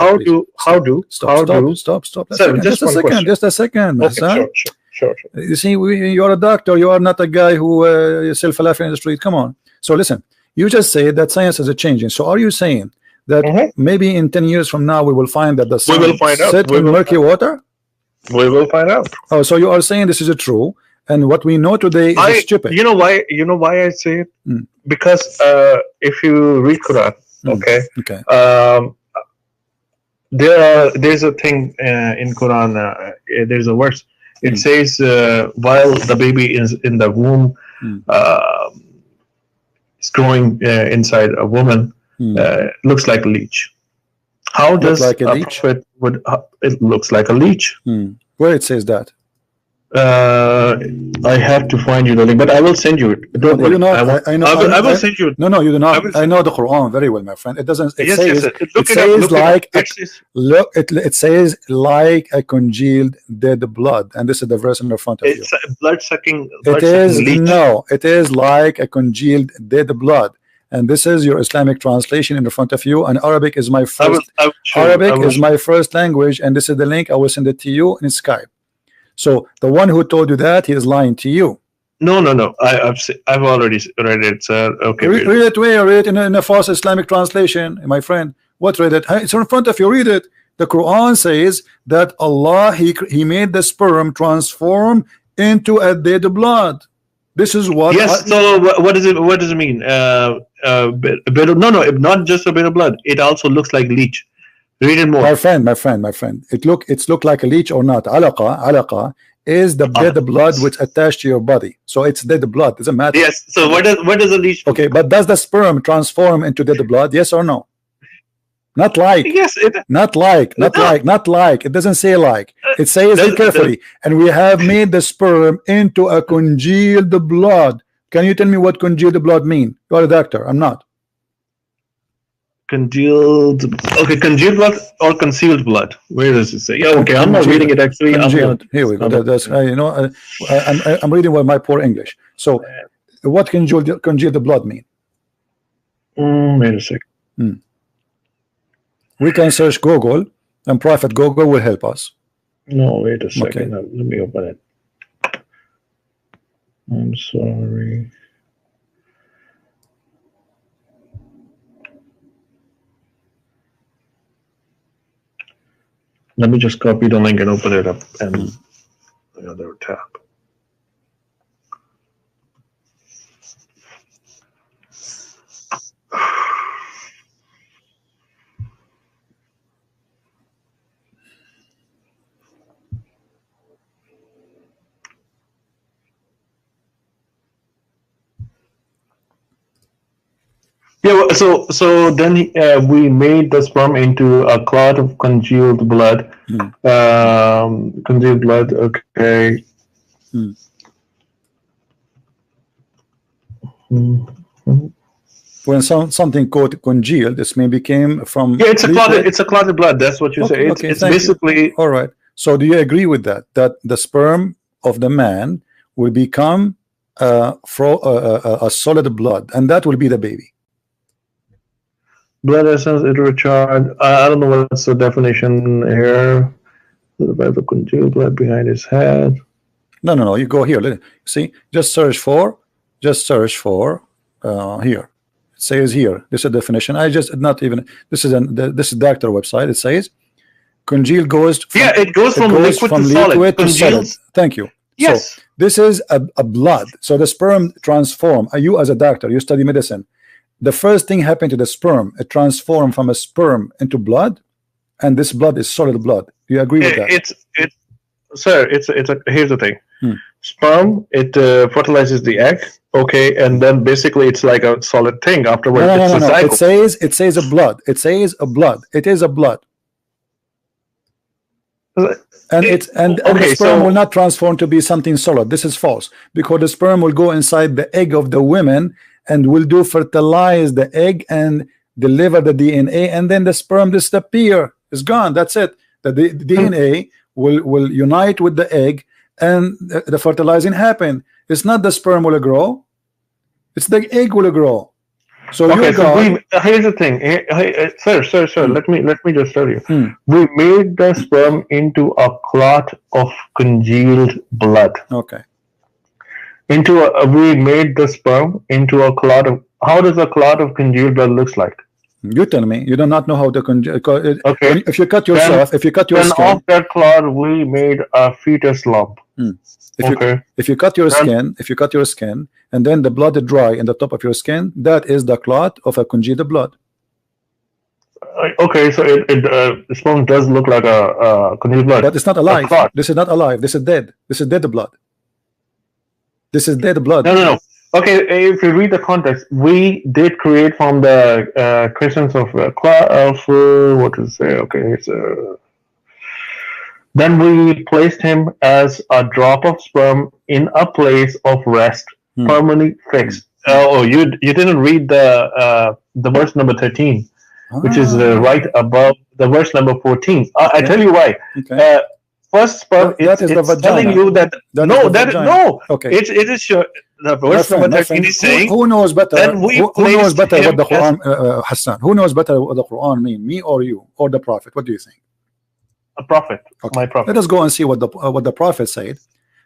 Stop. Sir, just a second. Just a second. Okay, sure. You see, you are a doctor. You are not a guy who self-laughing in the street. Come on. So listen. You just say that science is changing. So are you saying that maybe in 10 years from now we will find that the sun set in murky water? We will find out. Oh, so you are saying this is true, and what we know today is stupid. You know why? You know why I say it? Because if you read Quran, there's a thing in Quran. There's a verse. It says while the baby is in the womb, it's growing inside a woman. Looks like a leech. How does like a prophet would? It looks like a leech. Where it says that? I have to find you the link, but I will send you it. Don't worry. I will send you it. No, you do not. I know the Quran very well, my friend. It doesn't. It says. It says like. It says like a congealed dead blood, and this is the verse in the front of you. It's blood sucking. It is like a congealed dead blood. And this is your Islamic translation in the front of you. And Arabic is my first. Arabic is my first language, and this is the link. I will send it to you in Skype. So the one who told you that, he is lying to you. No. I've already read it, sir. Okay. Read it where? Read it in a false Islamic translation, my friend. What read it? It's in front of you. Read it. The Quran says that Allah he made the sperm transform into a dead blood. This is what. Yes. So what does it? What does it mean? No, not just a bit of blood. It also looks like leech. Read it more. My friend. It's look like a leech or not. Alaqa is the dead blood which attached to your body. So it's dead blood. Doesn't matter. Yes. So what does a leech? Okay, but does the sperm transform into dead blood? Yes or no? Not like. Yes. Not like. It doesn't say like. It says it carefully. And we have made the sperm into a congealed blood. Can you tell me what congealed blood mean? You're a doctor. I'm not. Congealed. Okay, congealed blood or concealed blood. Where does it say? Yeah. Okay, I'm not reading it actually. Here we go. That's I'm reading with my poor English. So, what congealed blood mean? Wait a second. We can search Google, and Prophet Google will help us. No, wait a second. Okay. Let me open it. I'm sorry. Let me just copy the link and open it up and another tab. Yeah, so then we made the sperm into a clot of congealed blood. Congealed blood, okay. When something called congealed, this may became from. Yeah, it's a clotted blood. That's what you say. It's basically. All right. So do you agree with that? That the sperm of the man will become a solid blood, and that will be the baby. Blood essence, it recharged. I don't know what's the definition here. The congealed blood behind his head. No. You go here. See, just search for here. It says here. This is a definition. I just not even. This is this is doctor website. It says congealed goes. It goes from liquid to solid. Thank you. Yes. So this is a blood. So the sperm transform. You as a doctor, you study medicine. The first thing happened to the sperm, it transformed from a sperm into blood, and this blood is solid blood. Do you agree with that? Here's the thing. Sperm, it fertilizes the egg, okay, and then basically it's like a solid thing afterwards. No. It says a blood. It says a blood. It is a blood. And the sperm will not transform to be something solid. This is false, because the sperm will go inside the egg of the women and will do fertilize the egg and deliver the DNA, and then the sperm disappear. It's gone. That's it. The DNA will unite with the egg, and the fertilizing happen. It's not the sperm will grow, it's the egg will grow. So okay, here's the thing. Sir, let me just tell you. We made the sperm into a clot of congealed blood. Okay. We made the sperm into a clot of. How does a clot of congealed blood looks like? You tell me. You do not know how to okay. If you cut yourself, if you cut your skin, off that clot, we made a fetus lump. If you cut your skin, and then the blood is dry in the top of your skin, that is the clot of a congealed blood. Okay, so the sperm does look like a congealed blood, but it's not alive. This is not alive. This is dead. This is dead blood. This is dead blood. No. Okay, if you read the context, we did create from the Christians of what to say? Okay, then we placed him as a drop of sperm in a place of rest, permanently fixed. Oh, you didn't read the verse number 13, which is right above the verse number 14. I tell you why. Okay. First sperm it's telling you that okay. It is sure. The verse number 13 is saying, who knows better? Who knows better what the Quran, Hassan? Who knows better what the Quran mean? Me or you or the Prophet? What do you think? A prophet. Okay. My prophet. Let us go and see what the Prophet said,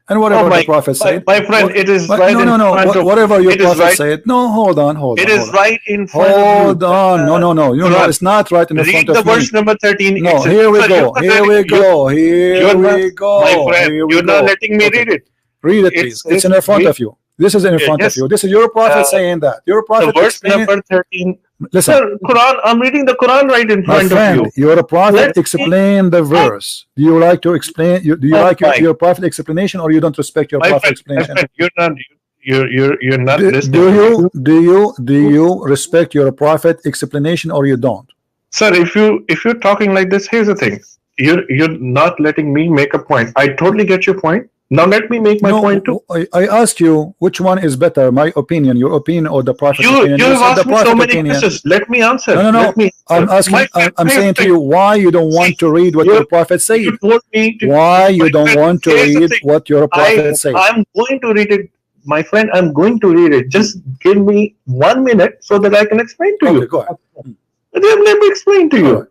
and whatever the Prophet said. My friend, it is right. No. Whatever your Prophet said. No, hold on. It is right in front of you. Hold on. No. You know, it's not right in the front of me. Read the verse number 13. No, here we go. My friend, you're not letting me read it. Read it, please. It's in front of you. This is in front of you. This is your Prophet saying that. Your Prophet. The verse number 13. Listen, sir, Quran. I'm reading the Quran right in front of you. Your Prophet explain the verse. Do you like to explain? Do you like your Prophet explanation, or you don't respect your Prophet explanation? You're not listening. Do you respect your Prophet explanation, or you don't? Sir, if you're talking like this, here's the thing. You're not letting me make a point. I totally get your point. Now let me make my point too. I asked you which one is better, my opinion, your opinion, or the Prophet's opinion. You have asked me so many questions. Let me answer. No. I'm asking. I'm saying to you why you don't want to read what your Prophet said. Why you don't want to read what your Prophet said? I'm going to read it, my friend. I'm going to read it. Just give me 1 minute so that I can explain to you. Go ahead. Let me explain to you.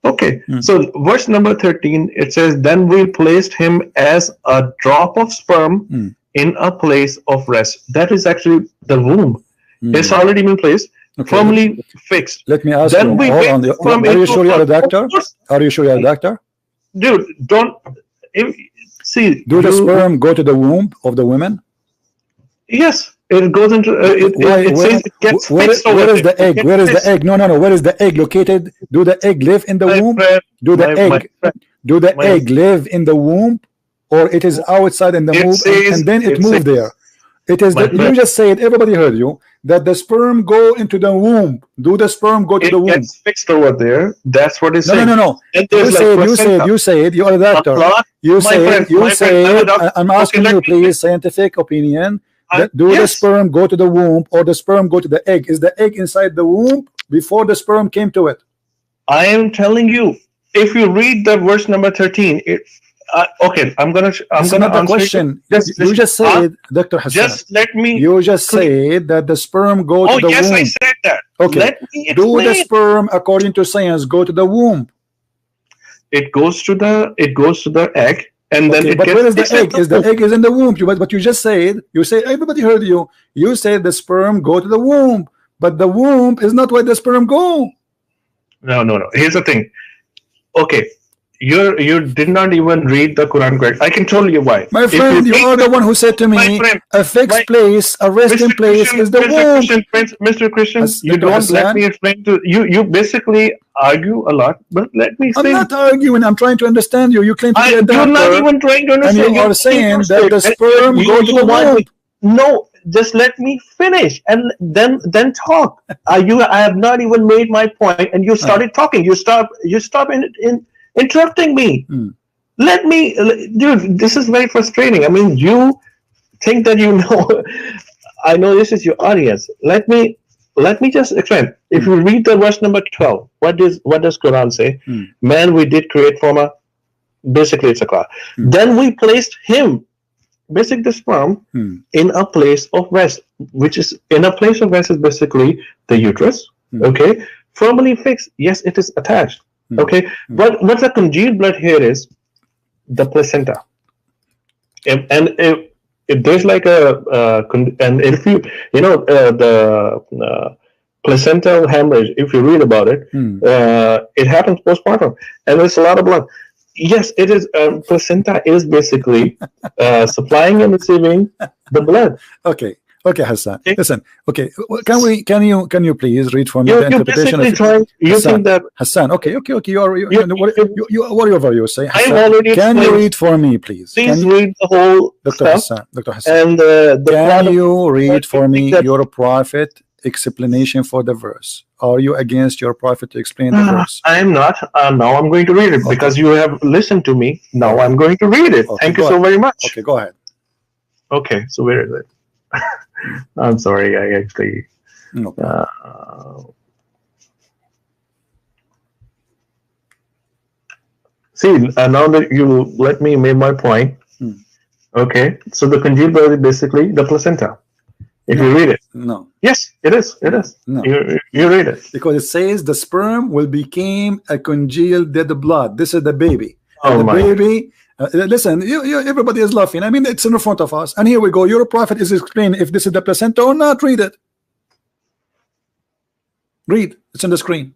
Okay, so verse number 13, it says, then we placed him as a drop of sperm in a place of rest. That is actually the womb. It's already been placed, firmly fixed. Let me ask you, are you sure you're a doctor? Are you sure you're a doctor? Dude, don't, see. Do the sperm go to the womb of the women? Yes. It goes into it says it gets fixed over. Where is the egg? Where is the egg? No. Where is the egg located? Do the egg live in the womb? Do the egg live in the womb, or it is outside in the womb and then it moved there? It is that you just said, everybody heard you, that the sperm go into the womb. Do the sperm go to the womb? It gets fixed over there. That's what it's saying. No. You said you are a doctor. You said I'm asking you, please, scientific opinion. Do the sperm go to the womb, or the sperm go to the egg? Is the egg inside the womb before the sperm came to it? I am telling you, if you read the verse number 13, okay, I'm gonna answer the question. You just said, Dr. Hassan. Just let me. You just said that the sperm go to the womb. Yes, I said that. Okay. Let me explain. Do the sperm, according to science, go to the womb? It goes to the egg. And then but where is the egg? Is the egg is in the womb? But you just said, everybody heard you. You said the sperm go to the womb, but the womb is not where the sperm go. No. Here's the thing. Okay, you did not even read the Quran correct. I can tell you why. My friend, you are the one who said to me, a fixed place, a resting place is the womb. Mr. Christian, you don't let me explain to you. You basically argue a lot, but let me say. I'm not arguing. I'm trying to understand you. You claim to be a doctor. You're not even trying to understand. And you are saying that the sperm goes to the womb. No, just let me finish and then talk. I have not even made my point, and you started talking. You stop in interrupting me. Let me, dude, this is very frustrating. I mean, you think that you know, I know this is your audience. Let me just explain. If you read the verse number 12, what does Quran say? Man, we did create from a, basically it's a cloud. Then we placed him, basically the sperm, in a place of rest, which is, in a place of rest is basically the uterus, okay? Firmly fixed, yes, it is attached, okay? But what the congealed blood here is the placenta. And if there's like and if you know the placental hemorrhage, if you read about it, it happens postpartum, and there's a lot of blood. Yes, it is. Placenta is basically supplying and receiving the blood. Okay, Hassan. Okay. Listen. Okay, can you please read for me the interpretation of Hassan? You think that Hassan? Okay. You whatever you say. Hassan, I'm already. Can you read for me, please? Please read the whole Dr. stuff. Dr. Hassan. And can you read for me your prophet explanation for the verse? Are you against your prophet to explain the verse? I am not. Now I'm going to read it because you have listened to me. Now I'm going to read it. Thank you so very much. Okay, go ahead. Okay, so where is it? I'm sorry, I actually. See, now that you let me make my point. Okay, so the congealed blood is basically the placenta. If you read it. No. Yes, it is. It is. No. You read it. Because it says the sperm will become a congealed dead blood. This is the baby. Oh, the baby. Listen, everybody is laughing. I mean, it's in front of us. And here we go. Your prophet is explaining if this is the placenta or not. Read it. Read. It's on the screen.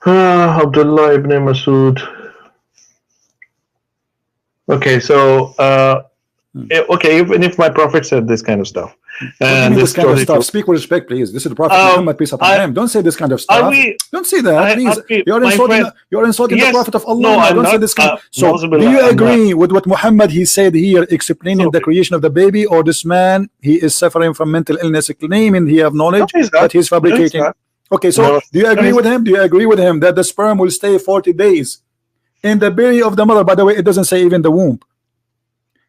Abdullah ibn Masud. Okay, so okay, even if my prophet said this kind of stuff, and this kind of stuff, speak with respect, please. This is the Prophet Muhammad, peace upon him. Don't say this kind of stuff. Don't say that, please. You're insulting the Prophet of Allah. No, don't say this kind. So, do you agree with what Muhammad he said here, explaining the creation of the baby, or this man he is suffering from mental illness, claiming he have knowledge that he's fabricating? Okay, so do you agree with him? Do you agree with him that the sperm will stay 40 days? In the belly of the mother? By the way, it doesn't say even the womb.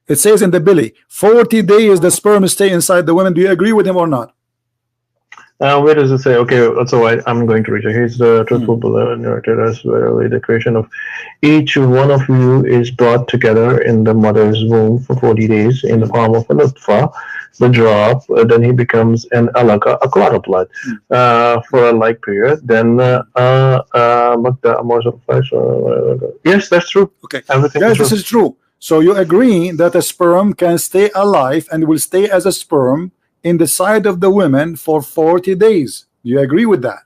It says in the belly. 40 days the sperm stay inside the woman. Do you agree with him or not? Where does it say? Okay, so I'm going to read it. He's the truthful believer, narrated as verily the creation of each one of you is brought together in the mother's womb for 40 days in the form of a nutfa, the drop, then he becomes an alaka, a clot of blood, for a like period. Then yes, that's true. Okay, everything. Yes, this is true. So you agree that a sperm can stay alive and will stay as a sperm in the side of the women for 40 days. Do you agree with that?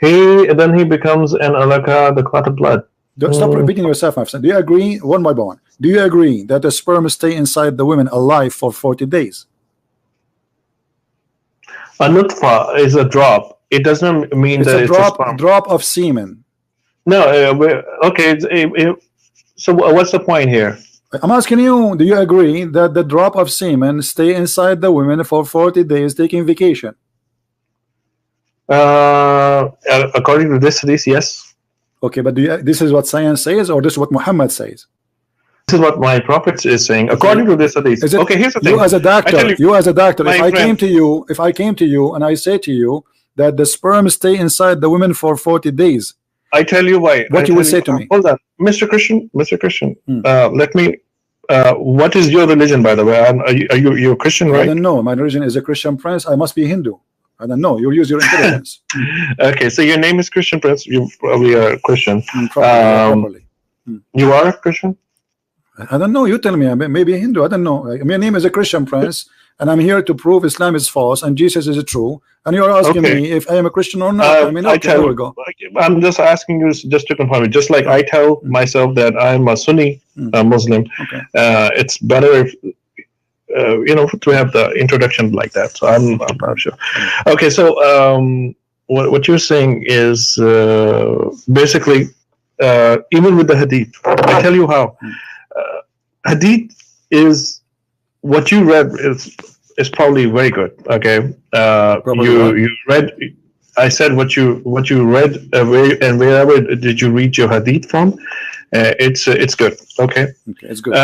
Then he becomes an alaka, the clot of blood. Don't stop repeating yourself, my friend. Do you agree, one by one? Do you agree that the sperm stay inside the women alive for 40 days? A nutfa is a drop. It doesn't mean it's that it's a drop of semen. No, okay. So what's the point here? I'm asking you, do you agree that the drop of semen stay inside the women for 40 days taking vacation? According to this hadith, yes. Okay, but this is what science says, or this is what Muhammad says? This is what my prophet is saying. According to this hadith. Okay, here's the thing. You as a doctor, if I came to you and I say to you that the sperm stay inside the women for 40 days, I tell you why. What you will say to me? Hold on, Mr. Christian. Let me. What is your religion, by the way? Are you a Christian, right? I don't know. My religion is a Christian Prince. I must be Hindu. I don't know. You use your intelligence. Okay, so your name is Christian Prince. You probably are a Christian. Probably. You are a Christian? I don't know. You tell me. Maybe Hindu. I don't know. My name is a Christian Prince, and I'm here to prove Islam is false and Jesus is true. And you're asking me if I am a Christian or not. I mean, okay, we go. I'm just asking you just to confirm it. Just like I tell myself that I'm a Sunni Muslim. Okay. It's better if to have the introduction like that. So I'm not sure. Okay, so what you're saying is basically even with the hadith. I tell you how. Hadith is what you read is probably very good. Okay, Probably what? you read. I said what you read, wherever did you read your hadith from? It's good. Okay, Okay, it's good.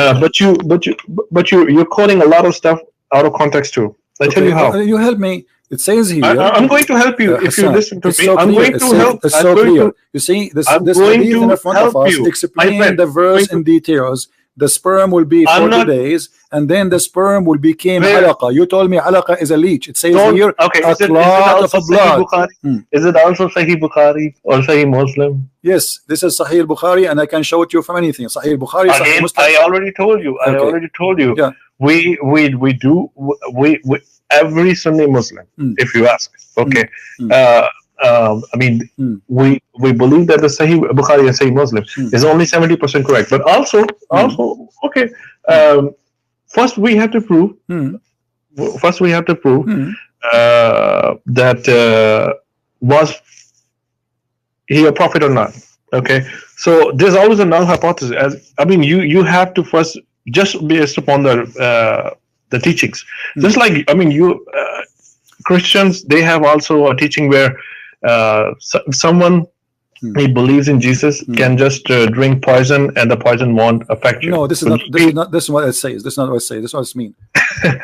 You're quoting a lot of stuff out of context too. I tell Okay, you how. you help me. It says here. I'm going to help you if you Hassan, listen to it's me. so I'm clear. going to help. It's I'm so going clear. to. You see, this I'm this going hadith in to front of help us you, my explain friend. the verse in details. The sperm will be I'm 40 not. days, and then the sperm will become Where? alaqa. You told me alaqa is a leech. It says Don't. here Okay. a Is it clot of also a Sahih blood. Bukhari? Is it also Sahih Bukhari or Sahih Muslim? Yes, this is Sahih Bukhari, and I can show it you from anything. Sahih Bukhari, Sahih Again, Muslim. I already told you. I Okay. already told you. Yeah. We every Sunni Muslim, if you ask. Okay. I mean, we believe that the Sahih Bukhari and Sahih Muslim is only 70% correct, but also okay. First, we have to prove. First, we have to prove that was he a prophet or not. Okay, so there's always a null hypothesis. As I mean, you have to first just based upon the teachings. Just like I mean, you Christians, they have also a teaching where someone he believes in Jesus can just drink poison and the poison won't affect you. No, this is not. This is what it says. This is not what it says. This is what it means.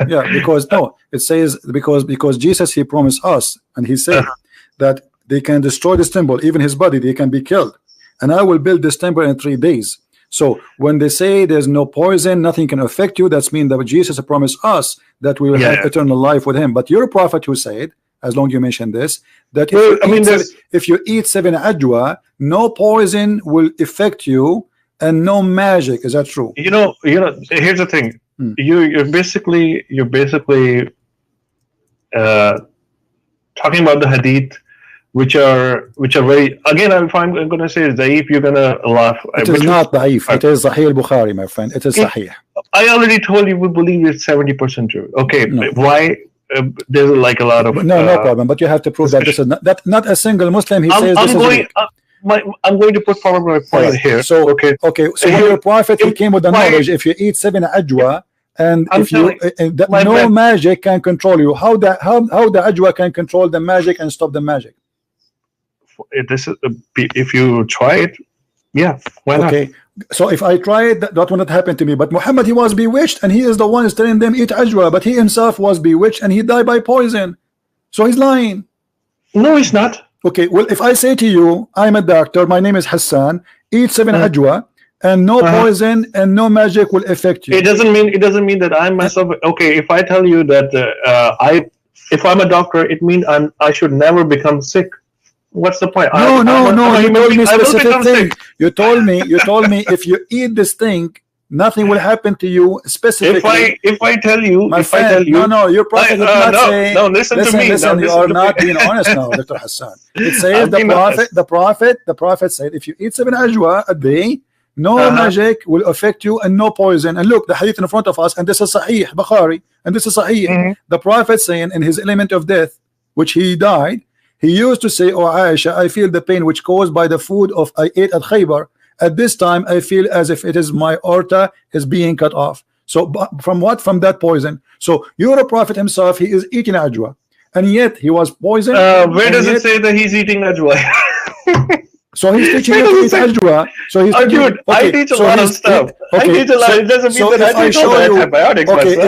Yeah, because no, it says because Jesus he promised us, and he said that they can destroy this temple, even his body, they can be killed, and I will build this temple in 3 days. So when they say there's no poison, nothing can affect you, that's mean that Jesus promised us that we will have eternal life with him. But you're a prophet who said, as long as you mentioned this, that if you eat 7 ajwa, no poison will affect you and no magic. Is that true? You know. Here's the thing. You're basically talking about the hadith, which are very, again, if I'm going to say Zaif, you're going to laugh. It is not Daif. It is Sahih al-Bukhari, my friend. It is Sahih. I already told you we believe it's 70% true. Okay, why? There's like a lot of no problem, but you have to prove that this is not a single Muslim. He says I'm this going. I'm going to put forward my point here. So okay. So when your prophet he came with the knowledge, if you eat 7 ajwa, and if you no magic can control you, how the ajwa can control the magic and stop the magic? This is if you try it, yeah. Why not? Okay. So if I try it, that will not happen to me. But Muhammad, he was bewitched, and he is the one who's telling them eat ajwa, but he himself was bewitched and he died by poison. So he's lying. No, he's not. Okay. Well, if I say to you, I'm a doctor, my name is Hassan, eat 7 ajwa, and no poison and no magic will affect you. It doesn't mean that I'm myself. Okay, if I tell you that if I'm a doctor, it means I should never become sick. What's the point? No. You told me specific thing. You told me if you eat this thing, nothing will happen to you specifically. If I tell you, no, your prophet did not say. No, listen to me. Listen, you are not being honest now, Dr. Hassan. It says the prophet said, if you eat 7 ajwa a day, no magic will affect you and no poison. And look, the hadith in front of us, and this is Sahih Bukhari, and this is Sahih. The prophet saying in his element of death, which he died, he used to say, "Oh Aisha, I feel the pain which caused by the food of I ate at Khaybar. At this time, I feel as if it is my aorta is being cut off." So from what? From that poison. So you're a prophet himself. He is eating ajwa, and yet he was poisoned. Where does it say that he's eating ajwa? So he's teaching you to eat ajwa. So he's dude, I teach a lot of stuff. I teach a lot. It doesn't mean that I take all the antibiotics myself.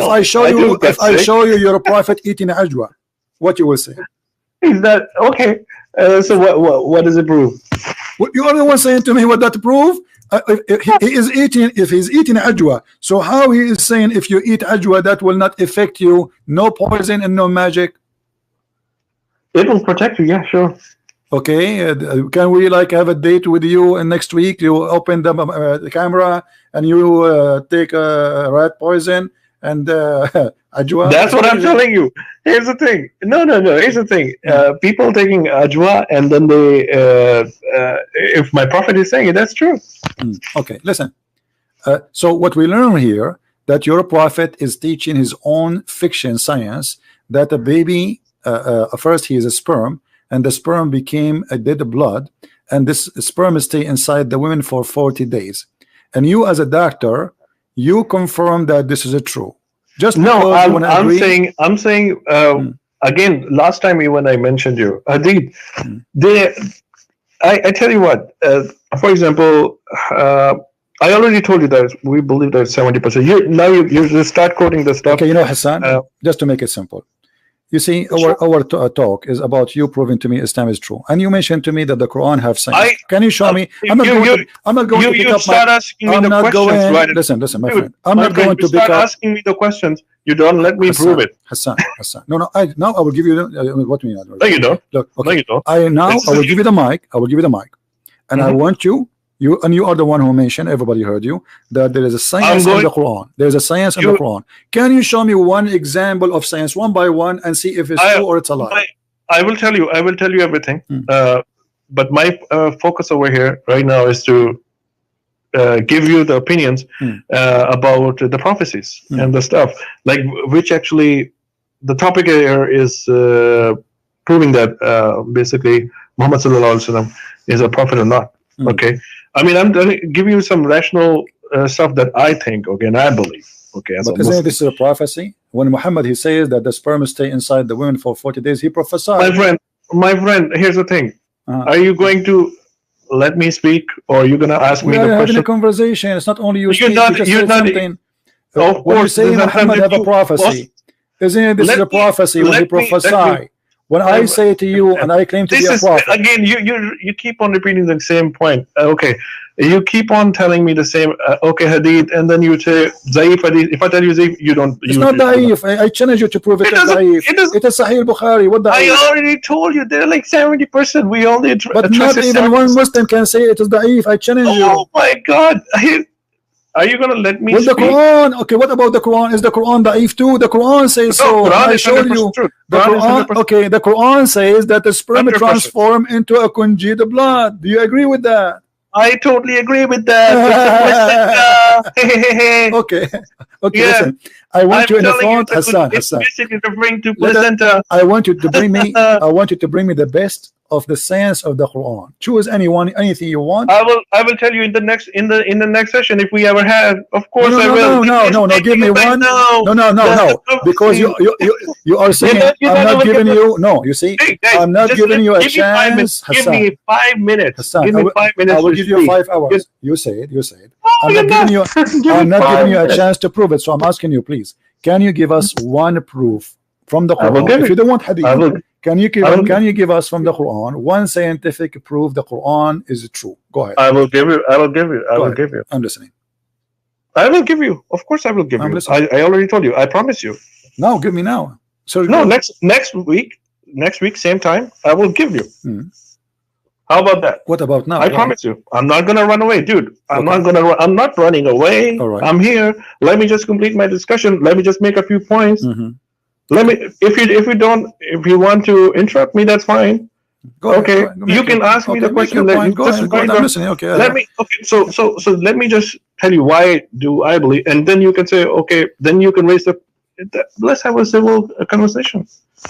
If I show you you're a prophet eating ajwa, what you will say? Is that okay? So what does it prove? Well, you are the one saying to me what that prove. If he's eating ajwa, so how he is saying if you eat ajwa that will not affect you, no poison and no magic? It will protect you. Yeah, sure. Okay, can we like have a date with you and next week you open the camera and you take rat poison and ajwa? That's what I'm telling you. Here's the thing. No. Here's the thing. People taking ajwa and then they, if my prophet is saying it, that's true. Okay, listen. So what we learn here that your prophet is teaching his own fiction science that a baby, first he is a sperm, and the sperm became a dead blood, and this sperm stay inside the women for 40 days. And you as a doctor, you confirm that this is true. Just No, because you want to I'm agree. saying again. Last time when I mentioned you, Hadith, Hmm. they. I tell you what. For example, I already told you that we believe that 70%. You just start quoting the stuff. Okay, you know, Hassan, Uh, just to make it simple. You see, sure. our talk is about you proving to me Islam is true, and you mentioned to me that the Quran have science. I Can you show me? you I'm not going you to. I'm not going to pick you up my. start asking me I'm the not questions, going. right? Listen, my Dude, friend. I'm my not friend, going you to pick start up. asking me the questions. You don't let me prove it. Hassan. No. Now I will give you. What do you mean? No, you don't. Look, No, okay. you don't. I will give you the mic. I will give you the mic, and I Mhm. want you. You are the one who mentioned. Everybody heard you that there is a science in the Quran. There is a science in the Quran. Can you show me one example of science, one by one, and see if it's true or it's a lie? I will tell you. I will tell you everything. Hmm. But my focus over here right now is to give you the opinions about the prophecies and the stuff, like which actually the topic here is proving that basically Muhammad sallallahu alaihi wasallam is a prophet or not. Okay, I mean I'm giving you some rational stuff that I think. Okay, and I believe. Okay, as but a isn't Muslim. this a prophecy? When Muhammad he says that the sperm stay inside the women for 40 days, he prophesied. My friend, here's the thing. Are you going to let me speak, or are you gonna ask me the question? We are having a conversation. It's not only you speak. Not, you just you're said not, something. Of when course, you say Muhammad have a prophecy, isn't this is a prophecy when he prophesy? When I say to you and I claim to be a prophet, again, you keep on repeating the same point. Okay, you keep on telling me the same. Okay, hadith, and then you say Zaif hadith. If I tell you Zaif, you don't. It's not Daif. I challenge you to prove it as Daif. It is Sahih Bukhari. What I already told you they're like 70%. We only. But not even 1 Muslim can say it is Daif. I challenge you. Oh my God. Are you gonna let me speak? The Quran, okay, what about the Quran? Is the Quran da'if too? The Quran says so. Quran I showed you. The Quran, okay, the Quran says that the sperm transform into a congealed blood. Do you agree with that? I totally agree with that. Okay. Yeah. Listen. I want you in the front, Hassan. Basically referring to placenta. I want you to bring me. I want you to bring me the best of the science of the Quran. Choose anything you want. I will tell you in the next session if we ever have. Of course I will. No. Give me one. No. Because you are saying I'm not giving you. No, you see, I'm not giving you a chance. Give me 5 minutes. Hassan, give me 5 minutes. I will give you 5 hours. You say it. I'm not giving you a chance to prove it. So I'm asking you, please, can you give us one proof from the Quran? If you don't want hadith, can you give us from the Quran one scientific proof the Quran is true? Go ahead. I will give you. I'm listening. I will give you. Of course I will give you. I already told you. I promise you. No, give me now. So no, next week, same time, I will give you. How about that? What about now? I promise you. I'm not gonna run away, dude. I'm not running away. All right. I'm here. Let me just complete my discussion. Let me just make a few points. Let me. If you want to interrupt me, that's fine. Okay. You can ask me the question. Go ahead. I'm listening. Okay. Okay. So let me just tell you why do I believe, and then you can say, okay. Then you can raise the. Let's have a civil conversation.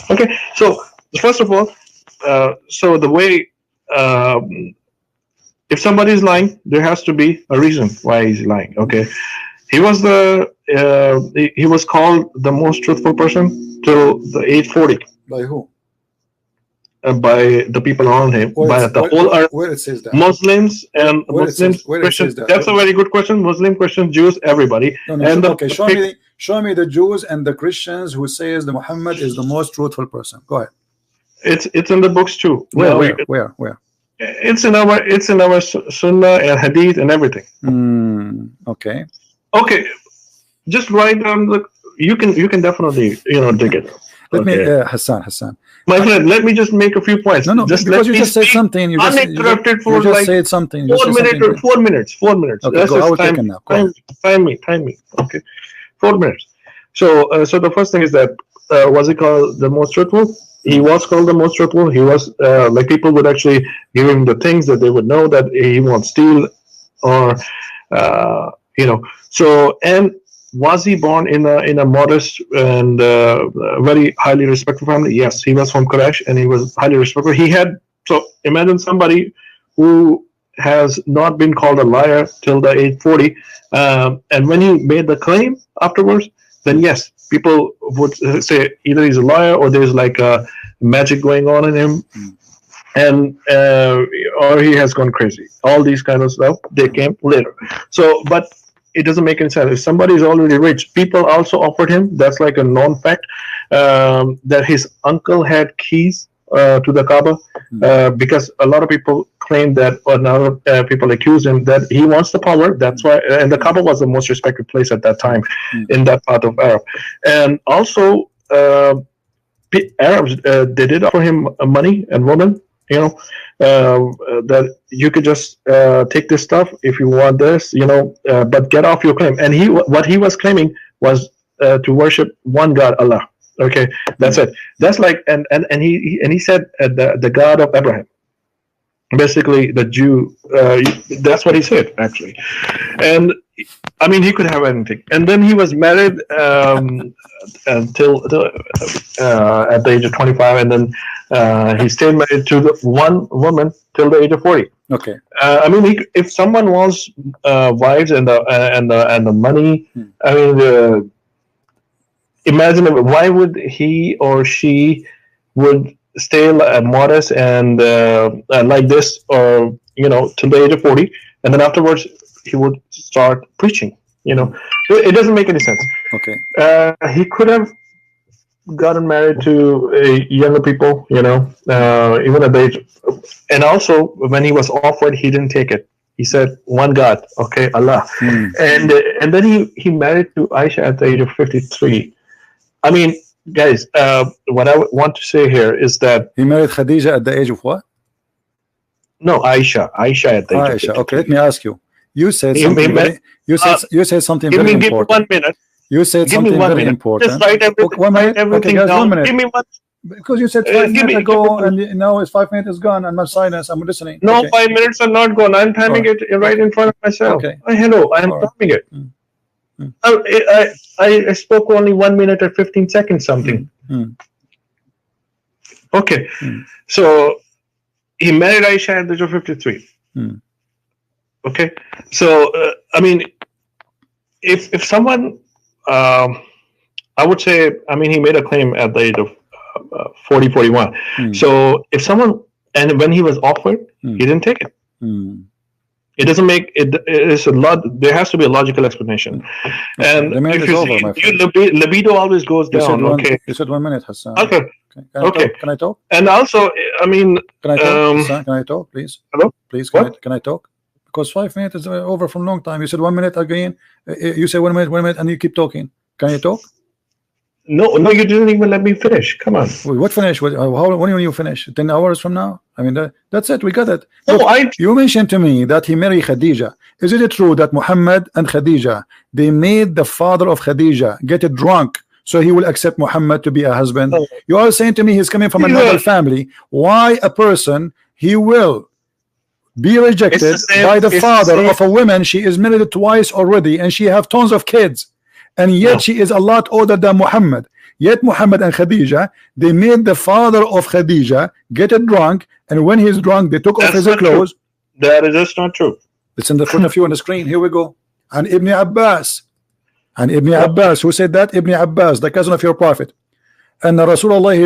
Okay. So first of all, so the way. If somebody is lying, there has to be a reason why he's lying. Okay, he was he was called the most truthful person till the age 40. By who? By the people around him. By the whole earth. Where it says that? Muslims and Muslims, Christians. That's a very good question. Muslim, Christians, Jews, everybody. Okay, show me the Jews and the Christians who says that Muhammad is the most truthful person. Go ahead. It's in the books too. Where? It's in our Sunnah and Hadith and everything. Okay. Okay. Just write down the. You can definitely dig it. Let me Hassan. My friend, let me just make a few points. No, just because you just said something. You uninterrupted for like said something. 4 minutes. 4 minutes. 4 minutes. Okay, I will take it now. Time me. Okay. 4 minutes. So the first thing is that was he called the most truthful? He was called the most truthful. He was like people would actually give him the things that they would know that he won't steal, or So, and was he born in a modest and very highly respected family? Yes, he was from Quraysh and he was highly respected. So imagine somebody who has not been called a liar till the age 40, and when he made the claim afterwards, then yes, people would say either he's a liar or there's like a magic going on in him, and or he has gone crazy. All these kind of stuff, they came later. So, but it doesn't make any sense. If somebody is already rich, people also offered him. That's like a known fact, that his uncle had keys to the Kaaba, because a lot of people claim that, or now people accuse him that he wants the power. That's why, and the Kaaba was the most respected place at that time in that part of Arab. And also, Arabs, they did offer him money and women. You know, that you could just take this stuff if you want this, you know, but get off your claim. And what he was claiming was to worship one God, Allah. Okay, that's it. That's like, and he said the God of Abraham, basically the Jew. That's what he said actually. And I mean, he could have anything. And then he was married until at the age of 25, and then he stayed married to the one woman till the age of 40. Okay. I mean, if someone wants wives and the money, I mean, imagine why would he or she would stay modest and like this, or you know, till the age of 40, and then afterwards he would start preaching. You know, it doesn't make any sense. Okay. He could have gotten married to younger people, you know, even at the age. And also, when he was offered, he didn't take it. He said, "One God, okay, Allah." And then he married to Aisha at the age of 53. I mean, guys, what I want to say here is that he married Khadija at the age of what? No, Aisha at the age of 53. Okay, let me ask you. You said something. You said something very important. Give me 1 minute. You said something very important. Just write everything, okay, 1 minute. Everything okay, guys, down. 1 minute. Give me one. Because you said 5 minutes ago, and now it's 5 minutes gone, and my silence. I'm listening. No, okay. 5 minutes are not gone. I'm timing it right in front of myself. Okay. Hello, I'm timing it. I spoke only 1 minute or 15 seconds something. Okay, so he married Aisha at the age of 53. Okay, so I mean, if someone, I would say, I mean, he made a claim at the age of 40, 41. So if someone, and when he was offered, he didn't take it. It doesn't make it. It's a lot. There has to be a logical explanation. And if you see, libido always goes down. You said 1 minute, Hassan. Okay. Can I talk? And also, I mean, can I talk? Hassan, can I talk, please? Hello. Please, can I talk? Because 5 minutes is over from a long time. You said 1 minute again. You say 1 minute, and you keep talking. Can you talk? No, you didn't even let me finish. Come on. What finish? When do you finish? 10 hours from now? I mean, that's it. We got it. No, look, you mentioned to me that he married Khadija. Is it true that Muhammad and Khadija, they made the father of Khadija get drunk so he will accept Muhammad to be a husband? No. You are saying to me he's coming from another family. Why a person he will be rejected by the father of a woman? She is married twice already, and she have tons of kids, and yet she is a lot older than Muhammad. Yet Muhammad and Khadija, they made the father of Khadija get drunk, and when he's drunk, they took off his clothes. That is just not true. It's in the front of you on the screen. Here we go. And Ibn Abbas. And Ibn Abbas, who said that? Ibn Abbas, the cousin of your prophet. And Rasulullah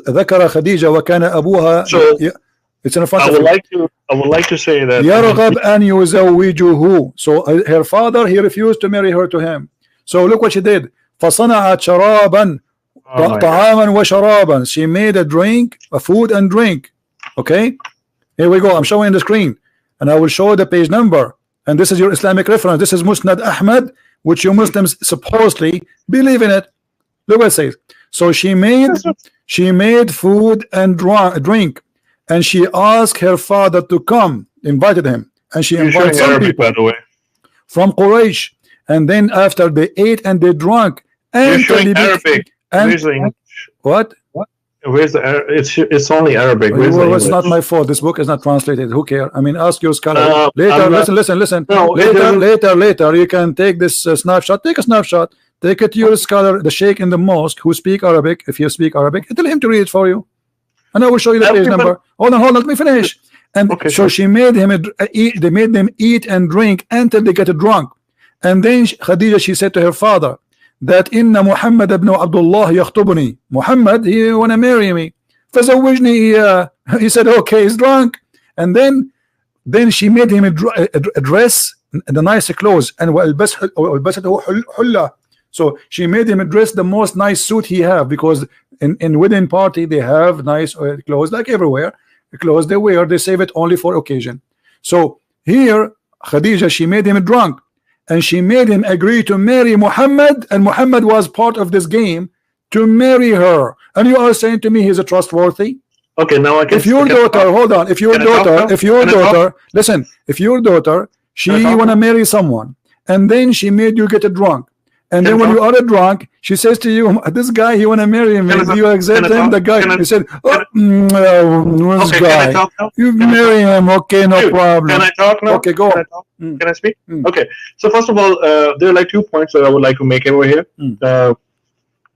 ذكر خديجة وكان أبوها. So, it's in the front I would like to say that يرغب أن يزوجه. So her father, he refused to marry her to him. So look what she did. فصنعت شرابا طعاما وشرابا. She made a drink, a food and drink. Okay, here we go. I'm showing the screen, and I will show the page number. And this is your Islamic reference. This is Musnad Ahmad, which you Muslims supposedly believe in it. Look what it says. So she made food and drink, and she asked her father to come, invited him, and she invited some people, by the way, from Quraysh. And then after they ate and they drank, and you're showing Arabic. Where's the English? What? Where's the it's only Arabic. Well, it's not my fault. This book is not translated. Who cares? I mean, ask your scholar later. Listen. No, later. You can take this snapshot. Take a snapshot. Take it to your scholar, the sheikh in the mosque, who speak Arabic. If you speak Arabic, tell him to read it for you, and I will show you the page number. Hold on. Let me finish. And so she made him eat. They made them eat and drink until they get drunk. And then Khadija, she said to her father that inna Muhammad ibn Abdullah yakhطبني. Muhammad, he wanna marry me. فزوجني. He said, okay, he's drunk. And then she made him a dress, the nice clothes, and وألبسته حلة. So she made him dress the most nice suit he have, because in wedding party they have nice clothes like everywhere. The clothes they wear, they save it only for occasion. So here Khadija, she made him drunk, and she made him agree to marry Muhammad, and Muhammad was part of this game to marry her. And you are saying to me he's a trustworthy? Okay, now I can. If your daughter, hold on, if your daughter, listen, if your daughter, she wanna marry someone, and then she made you get drunk, and then when you are drunk, she says to you, this guy, he wanna marry me. You accept him? The guy, he said, this guy, you marry him, okay, no problem. Can I talk now? Okay, go. Can I speak? Okay. So first of all, there are like 2 points that I would like to make over here.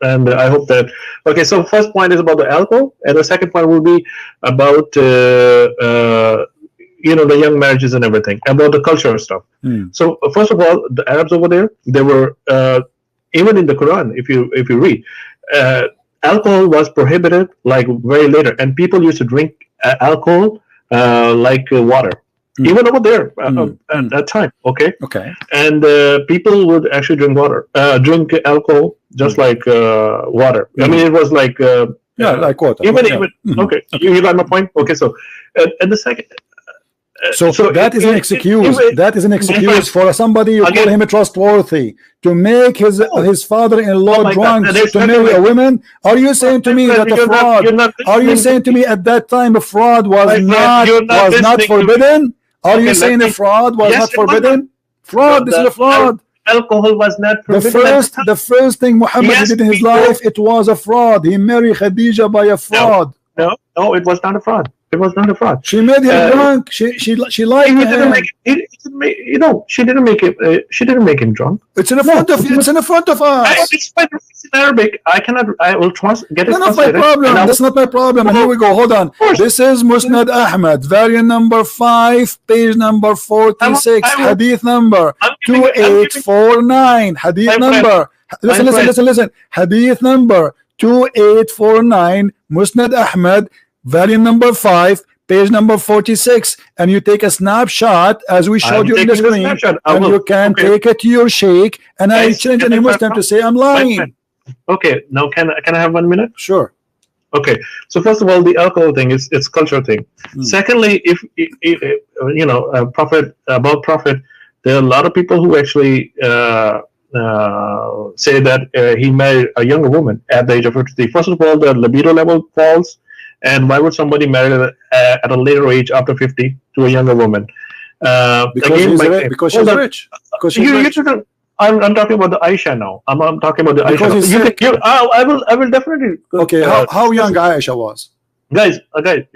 And I hope that, okay, so first point is about the alcohol, and the second point will be about you know, the young marriages and everything, about the culture and stuff. So first of all, the Arabs over there, they were even in the Quran, if you read, alcohol was prohibited like very later, and people used to drink alcohol like water. Even over there at that time, okay. And people would actually drink alcohol just like water. I mean, it was like like water. Even okay. You got my point. Okay, so and the second. So that is an excuse. That is an excuse for somebody you call him a trustworthy to make his father-in-law drunk to marry a woman. Are you saying to me that a fraud? Are you saying to me at that time a fraud was not forbidden? Are you saying a fraud was not forbidden? Fraud, this is a fraud. Alcohol was not forbidden. The first thing Muhammad did in his life, it was a fraud. He married Khadija by a fraud. No, it was not a fraud. It was not a fraud. She made him drunk. She liked him. You know, she didn't make him. She didn't make him drunk. It's in front of. It's in front of us. It's in Arabic. I cannot. I will get it. That's not my problem. That's not my problem. And here we go. Hold on. This is Musnad Ahmad, variant number 5, page number 46, hadith number 2849. Hadith number. Listen. Hadith number 2849, Musnad Ahmad, volume number 5, page number 46, and you take a snapshot as we showed you in the screen, and you can take it to your sheikh, and I challenge any Muslim to say I'm lying. Okay, now can I have 1 minute? Sure. Okay, so first of all, the alcohol thing is it's cultural thing. Secondly, if you know, prophet, there are a lot of people who actually say that he married a younger woman at the age of 53. First of all, the libido level falls, and why would somebody marry at a later age after 50 to a younger woman? Because she's rich. I'm talking about the Aisha now. I'm talking about the Aisha. I will definitely. Okay, how young Aisha was? Guys,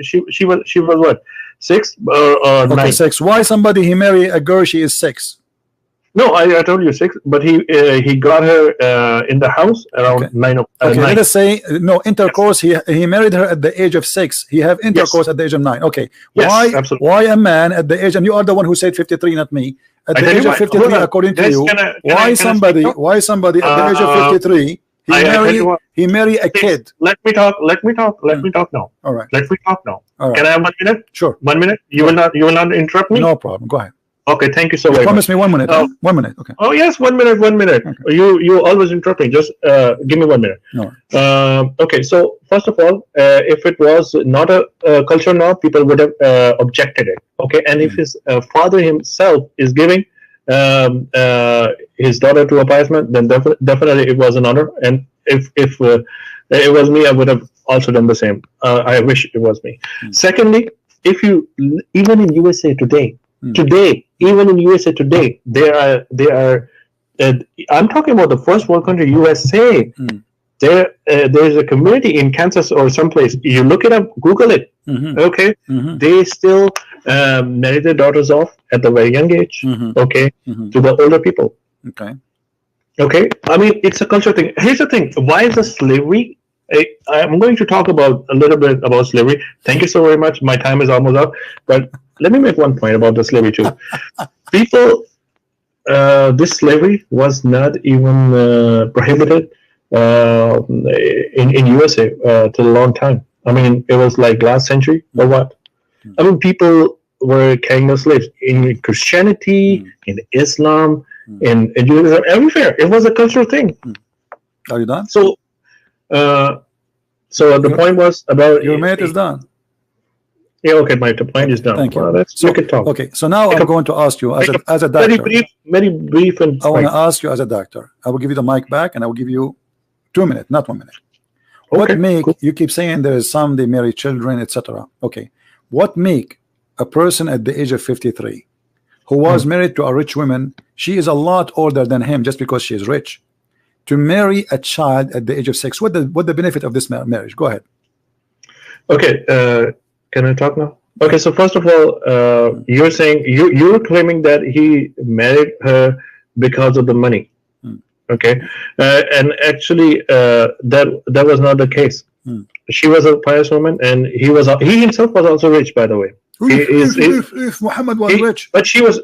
she was what, 6 or 9? 6. Why somebody he marry a girl? She is 6. No, I told you 6, but he got her in the house around 9. Okay, let us say no intercourse. He married her at the age of 6. He have intercourse at the age of 9. Okay, why a man at the age? And you are the one who said 53, not me. At the age of 53, according to you, why somebody at the age of 53 he marry a kid? Let me talk now. All right. Let me talk now. All right. Can I have 1 minute? Sure. 1 minute. You will not interrupt me. No problem. Go ahead. Okay, thank you so much. Promise me 1 minute. 1 minute. Okay. Oh yes, 1 minute. 1 minute. Okay. You always interrupting. Just give me 1 minute. No. Okay. So first of all, if it was not a culture now, people would have objected it. Okay, and if his father himself is giving his daughter to a pious man, then definitely it was an honor. And if it was me, I would have also done the same. I wish it was me. Secondly, if you even in USA today. Even in USA today, there are. I'm talking about the first world country, USA. There's a community in Kansas or someplace. You look it up, Google it. Okay, they still marry their daughters off at the very young age. Okay, to the older people. Okay. I mean, it's a culture thing. Here's the thing: why is the slavery? I'm going to talk about a little bit about slavery. Thank you so very much. My time is almost up, but let me make one point about the slavery too. People this slavery was not even prohibited in USA till a long time. I mean, it was like last century or what? I mean, people were carrying the slaves in Christianity, in Islam, in Judaism, everywhere. It was a cultural thing. Are you done? So, the point was about your mate is done. Yeah, okay, my point is done. Thank you. You can talk. Okay, so now I'm going to ask you as a doctor. Very brief, and I want to ask you as a doctor. I will give you the mic back, and I will give you 2 minutes, not 1 minute. What make you keep saying there is some they marry children, etc. Okay, what make a person at the age of 53 who was married to a rich woman, she is a lot older than him just because she is rich, to marry a child at the age of 6? What the benefit of this marriage? Go ahead. Okay, can I talk now? Okay, so first of all, you're saying you're claiming that he married her because of the money. Okay, and actually, that was not the case. She was a pious woman, and he himself was also rich, by the way. If Muhammad was rich, but she was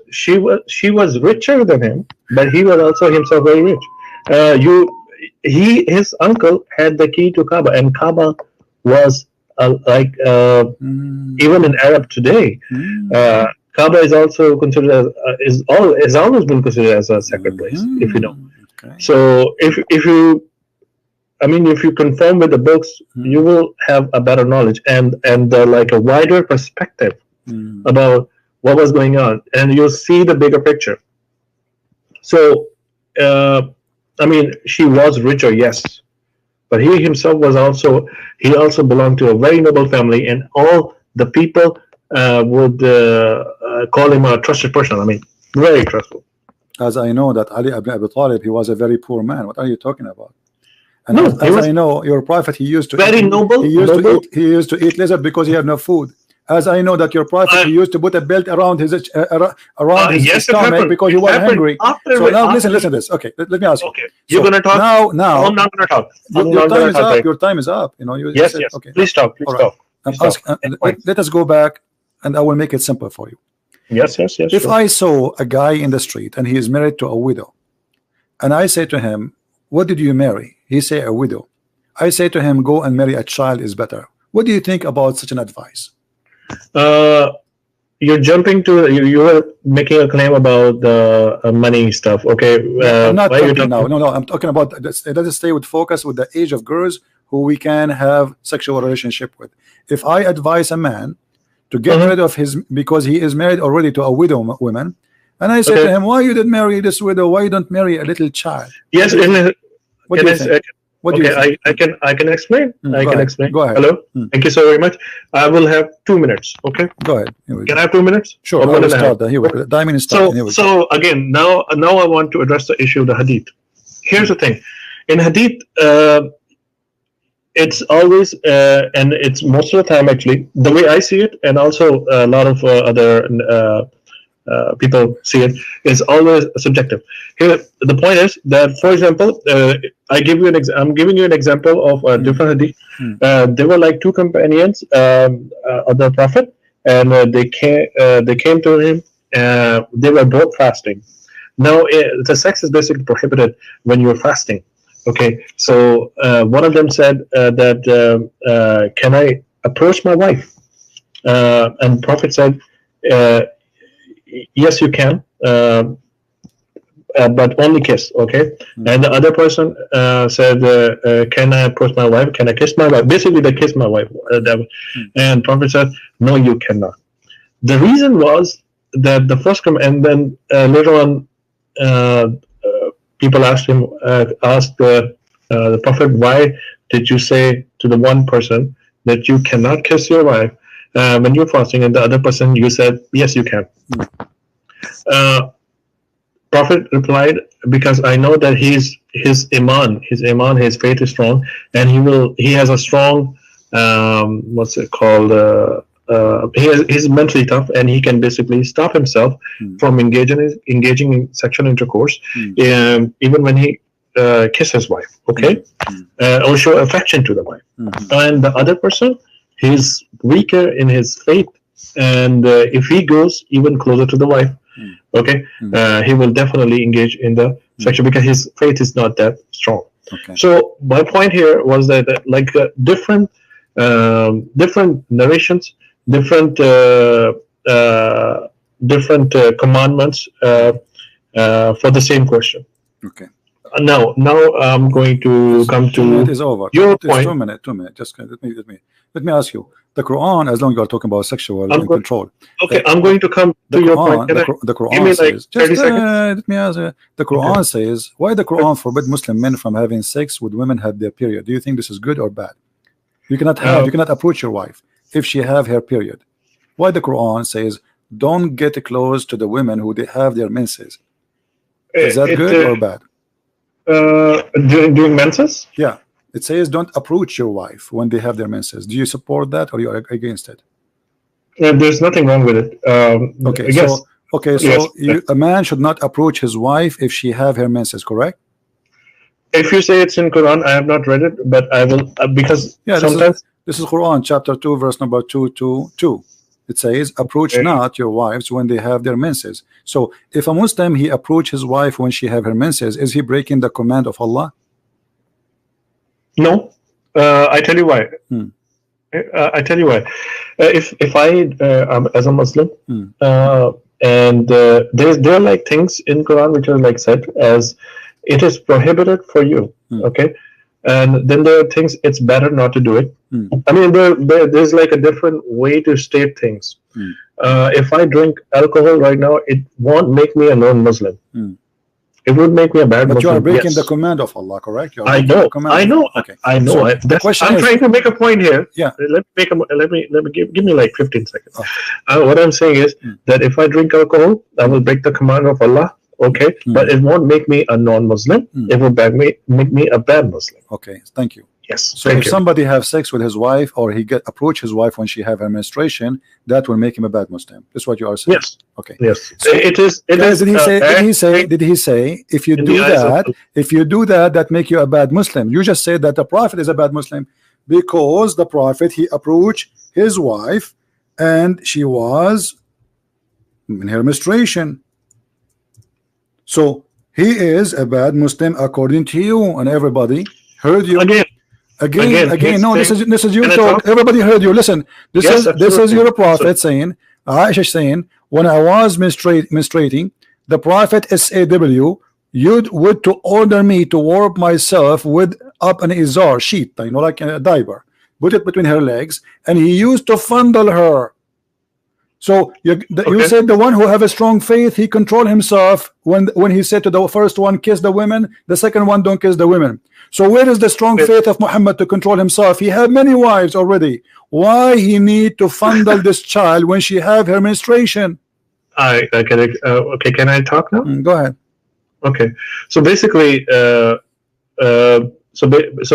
richer than him, but he was also himself very rich. His uncle had the key to Kaaba, and Kaaba was even in Arab today, Kaaba is also considered as is always been considered as a sacred place, if you know. Okay. So if you confirm with the books, you will have a better knowledge and like a wider perspective about what was going on, and you'll see the bigger picture. So she was richer, yes, but he himself was also belonged to a very noble family, and all the people would call him a trusted person. I mean, very trustful. As I know that Ali ibn Abi Talib, he was a very poor man. What are you talking about? And no, as I know, your prophet, he used to very noble. He used to eat lizard because he had no food. As I know that your prophet, he used to put a belt around his stomach because he was hungry. So now listen to this. Okay, let me ask you. Okay, you're gonna talk now. I'm not gonna talk. Your time is up. You know. Yes. Okay. Please talk. Let us go back, and I will make it simple for you. Yes. If I saw a guy in the street and he is married to a widow, and I say to him, "What did you marry?" He say, "A widow." I say to him, "Go and marry a child is better." What do you think about such an advice? You're jumping to you were making a claim about the money stuff. Okay, I'm not talking now. No, I'm talking about let us stay with focus with the age of girls who we can have sexual relationship with. If I advise a man to get rid of his, because he is married already to a widow woman, and I say to him, "Why you didn't marry this widow? Why you don't marry a little child?" Yes, what do you think? I can explain. I can explain. Go ahead. Hello. Thank you so very much. I will have 2 minutes. Okay. Go ahead. Can I have 2 minutes? Sure. I will start. Here we go. Diamond is starting. So again, now I want to address the issue of the hadith. Here's the thing. In hadith, it's always and it's most of the time actually the way I see it, and also a lot of other people see it, is always subjective. Here, the point is that, for example, I'm giving you an example of a different hadith. There were like two companions of the Prophet, and they came to him. They were both fasting. Now, the sex is basically prohibited when you're fasting. Okay, so one of them said that can I approach my wife? And the Prophet said, yes, you can, but only kiss. Okay. And the other person said, can I approach my wife? Can I kiss my wife? Basically, they kissed my wife. And Prophet said, no, you cannot. The reason was that the first and then later on, people asked the Prophet, why did you say to the one person that you cannot kiss your wife when you're fasting, and the other person you said, yes, you can? Prophet replied, because I know that his iman, his faith is strong, and he has a strong he's mentally tough, and he can basically stop himself from engaging in sexual intercourse, even when he kisses his wife, okay, or show affection to the wife. And the other person, he's weaker in his faith, and if he goes even closer to the wife, okay, he will definitely engage in the sexual, because his faith is not that strong. Okay. So my point here was that like different narrations, different commandments for the same question. Okay. Now I'm going to come to is over. your It's point. 2 minutes. 2 minutes. Just let me ask you. The Quran, as long as you are talking about sexual control. Okay, I'm going to come to your point. The Quran give me like says, 30 seconds? let me ask you. The Quran says, why the Quran forbid Muslim men from having sex with women have their period? Do you think this is good or bad? You cannot approach your wife if she have her period. Why the Quran says don't get close to the women who they have their menses? Is that good or bad? During menses? Yeah. It says don't approach your wife when they have their menses. Do you support that or you are against it? There's nothing wrong with it. Okay, yes. A man should not approach his wife if she have her menses, correct? If you say it's in Quran, I have not read it, but I will because sometimes this is Quran chapter 2 verse number 222. It says approach not your wives when they have their menses. So if a Muslim he approach his wife when she have her menses, is he breaking the command of Allah? No, I tell you why. I tell you why. If I as a Muslim, and there are like things in Quran which are like said as it is prohibited for you, okay, and then there are things it's better not to do it. I mean, there's like a different way to state things. If I drink alcohol right now, it won't make me a non-Muslim. It would make me a bad Muslim. But you are breaking the command of Allah, correct? I know. Okay. I know. So the question I'm trying to make a point here. Yeah. Let me give me like 15 seconds. What I'm saying is that if I drink alcohol, I will break the command of Allah. Okay, but it won't make me a non-Muslim. It will make me a bad Muslim. Okay, thank you. Yes. So if somebody have sex with his wife or he approach his wife when she have her menstruation, that will make him a bad Muslim. That's what you are saying. Yes. Okay. Yes. So it is. Did he say if you do that, that make you a bad Muslim? You just said that the Prophet is a bad Muslim because the Prophet he approached his wife and she was in her menstruation. So he is a bad Muslim according to you, and everybody heard you. Again. No, this is your talk. Everybody heard you. Listen, this is your Prophet saying, Aisha saying, when I was menstruating, the Prophet SAW would to order me to warp myself with up an izar sheet, like a diaper, put it between her legs, and he used to fondle her. So you said the one who have a strong faith, he control himself when he said to the first one kiss the women, the second one don't kiss the women. So where is the strong faith of Muhammad to control himself? He had many wives already. Why he need to fondle this child when she have her menstruation? Okay, can I talk now? Go ahead. Okay, so basically,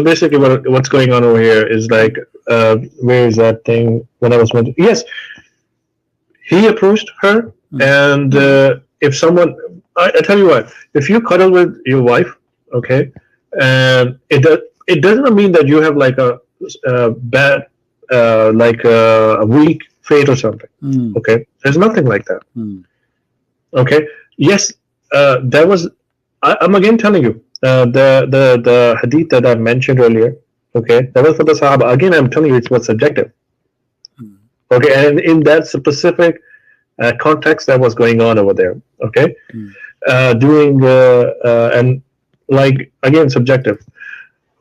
basically, what's going on over here is like, where is that thing? When I was mentioning, yes, he approached her, and if someone, I tell you what, if you cuddle with your wife, okay, and it doesn't mean that you have like a bad, like a weak faith or something. Okay, there's nothing like that. Okay, yes, that was. I'm again telling you, the hadith that I mentioned earlier. Okay, that was for the Sahaba. Again, I'm telling you, it was subjective. Okay, and in that specific context that was going on over there. Okay, doing and like again subjective.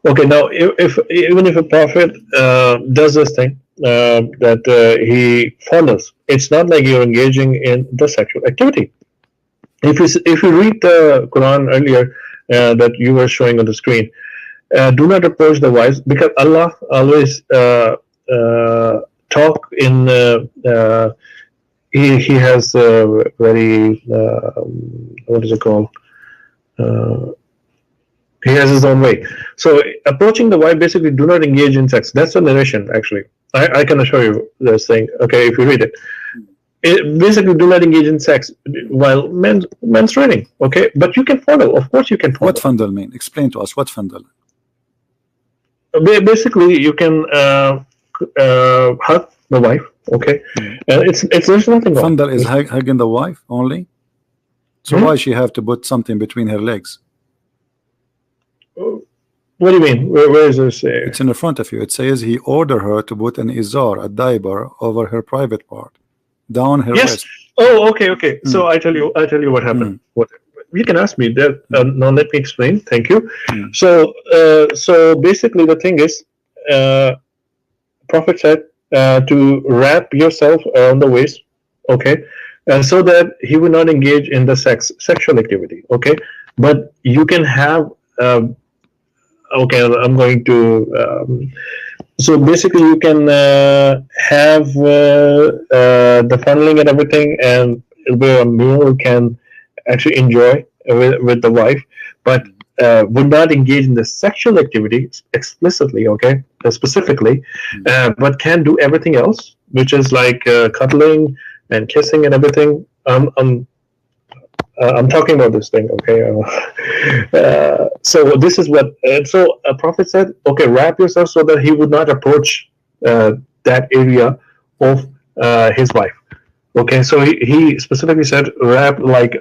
Okay, now even if a prophet does this thing that he follows, it's not like you're engaging in the sexual activity. If you read the Quran earlier that you were showing on the screen, do not approach the wives, because Allah always talk in he has very what is it called? He has his own way. So approaching the wife, basically, do not engage in sex. That's the narration, actually. I can assure you this thing. Okay, if you read it, basically do not engage in sex while menstruating. Okay, but you can fondle. Of course, you can fondle. What fondle mean? Explain to us what fondle. Basically, you can hug the wife. Okay, it's there's nothing wrong. Fandal is hugging the wife only. So why she have to put something between her legs? What do you mean? Where is this? It's in the front of you. It says he ordered her to put an izar, a diaper, over her private part, down her waist. Oh, okay. So I tell you what happened. What you can ask me that. Now let me explain. Thank you. So basically the thing is, Prophet said to wrap yourself around the waist, okay, so that he would not engage in the sexual activity, okay. But you can have. Okay, I'm going to. So basically, you can have the funneling and everything, and where a male can actually enjoy with the wife, but would not engage in the sexual activity explicitly, okay, specifically, but can do everything else, which is like cuddling and kissing and everything. I'm talking about this thing, okay? So this is what. So a Prophet said, okay, wrap yourself so that he would not approach that area of his wife. Okay, so he specifically said wrap like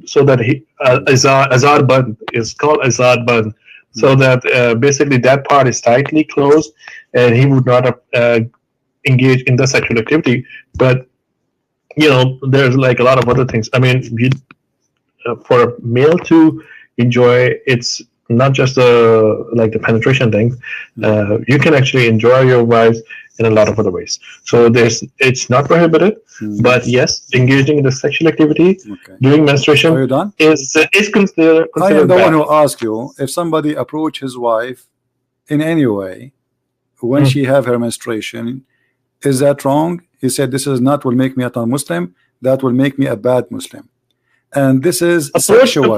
so that he azar band is called azar band, so that basically that part is tightly closed and he would not engage in the sexual activity. But there's like a lot of other things. I mean, for a male to enjoy, it's not just like the penetration thing. You can actually enjoy your wives in a lot of other ways. So it's not prohibited, but yes, engaging in the sexual activity during menstruation Are you done? is considered I am the bad. one who asked you if somebody approach his wife in any way when she have her menstruation, is that wrong? He said this is not will make me a Muslim, that will make me a bad Muslim. And this is sexual.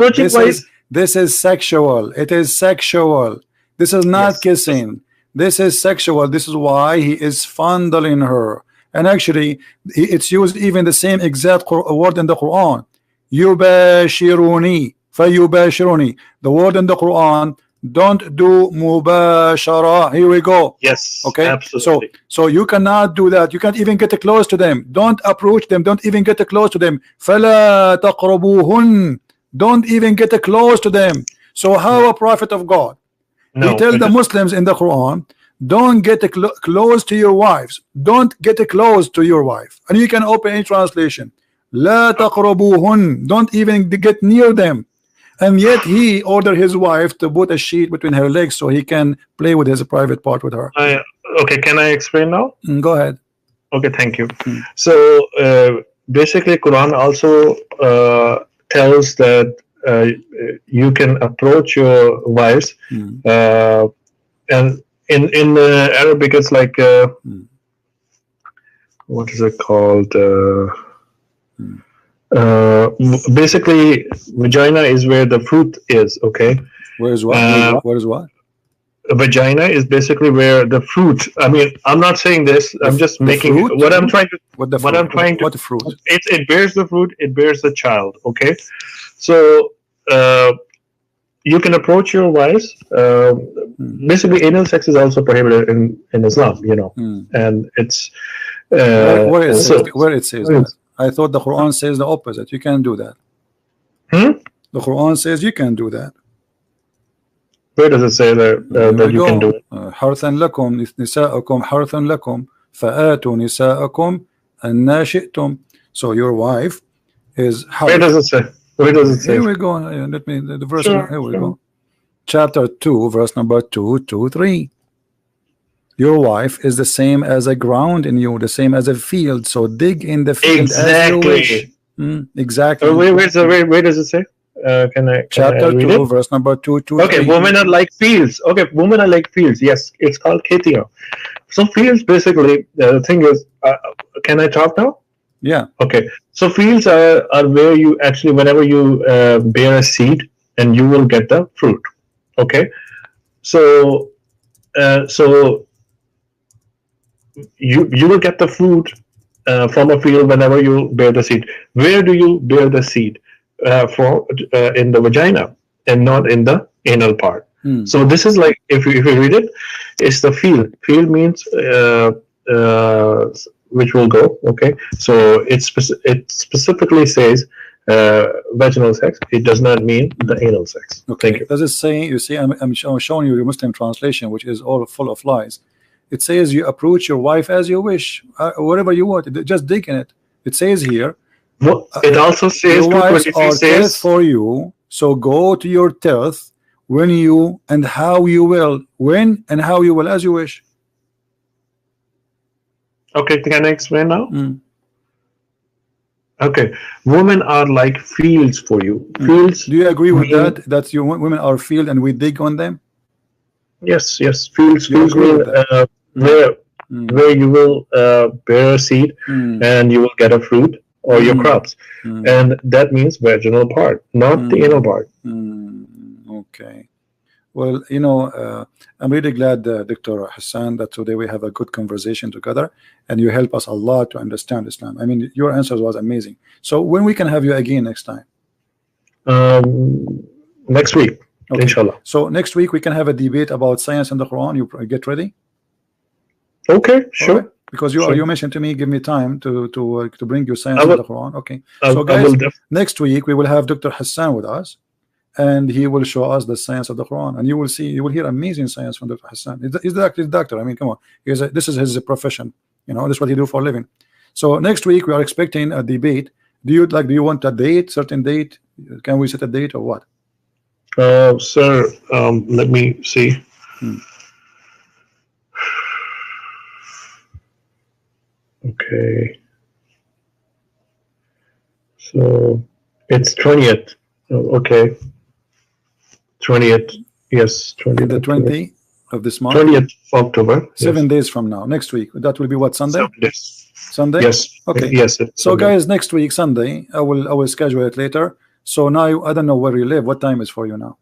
This is sexual. It is sexual. This is not kissing. This is sexual. This is why he is fondling her. And actually, it's used even the same exact word in the Quran. Yubashiruni, fayubashiruni. The word in the Quran, don't do mubashara. Here we go. Yes. Okay. Absolutely. So you cannot do that. You can't even get close to them. Don't approach them. Don't even get close to them. فَلَا تَقْرَبُوهُنْ. Don't even get close to them. So how a prophet of God? He tells the Muslims in the Quran, don't get close to your wives. Don't get close to your wife. And you can open any translation. لَا تَقْرَبُوهُنْ. Don't even get near them. And yet he ordered his wife to put a sheet between her legs so he can play with his private part with her. Okay, can I explain now? Go ahead. Okay, thank you. So basically, Quran also tells that you can approach your wives, and in Arabic it's like what is it called? Basically, vagina is where the fruit is. Okay. Where is what? Where is what? Vagina is basically where the fruit. I mean, I'm not saying this. I'm just making fruit? what I'm trying to. What fruit? It bears the fruit. It bears the child. Okay. So you can approach your wives. Basically, anal sex is also prohibited in Islam. And it's where it says that. I thought the Quran says the opposite. You can't do that. The Quran says you can do that. Where does it say that you can do it? حرثا لكم نساءكم حرث لكم فآتوا نساءكم أن شئتم. So your wife is حرث. Where does it say? Where does it say? Here we go. Let me the verse. Here we go. Chapter 2, verse number 223. Your wife is the same as a ground in you, the same as a field. So dig in the field as you wish. Exactly. Where does it say? Chapter 2, verse number 223. Okay, women are like fields. Okay, women are like fields. Yes, it's called Ketia. So fields, basically, the thing is, can I talk now? Yeah. Okay. So fields are where you actually, whenever you bear a seed, and you will get the fruit. Okay. So you will get the fruit from a field whenever you bear the seed. Where do you bear the seed? In the vagina and not in the anal part. So this is like, if you read it, it's the field. Field means which will go. Okay, so it specifically says vaginal sex. It does not mean the anal sex. Okay. Thank you. Does it say? You see, I'm showing you your Muslim translation, which is all full of lies. It says you approach your wife as you wish, whatever you want. Just dig in it. It says here. Well, it also says your wives 223 are says tilth for you, so go to your tilth when you and how you will, when and how you will, as you wish. Okay, can I explain now? Mm. Okay, women are like fields for you. Fields. Do you agree with mean- that? That your women are field and we dig on them? Yes, yes. Fields, You fields agree mean with that? where you will bear a seed Mm. and you will get a fruit or your crops, and that means vaginal part, not the anal part. Okay. Well, you know, I'm really glad, Dr. Hassan, that today we have a good conversation together, and you help us a lot to understand Islam. I mean, your answers was amazing. So when we can have you again next time? Next week, Okay. inshallah. So next week we can have a debate about science and the Quran. You get ready? Okay, sure. Right. Because you mentioned to me, give me time to bring you science and the Quran. Okay. So I guys, will next week we will have Dr. Hassan with us, and he will show us the science of the Quran, and you will see, you will hear amazing science from Dr. Hassan. He's the doctor. I mean, come on, this is his profession. You know, this is what he do for a living. So next week we are expecting a debate. Do you want a date, certain date? Can we set a date or what? Sir, let me see. Okay. So it's 20th. Okay. 20th. Yes, 20th. The 20th of this month. 20th of October. 7 days from now. Next week. That will be what, Sunday? 7 days. Sunday? Yes. Okay. Yes. So guys, next week Sunday, I will schedule it later. So now I don't know where you live. What time is for you now?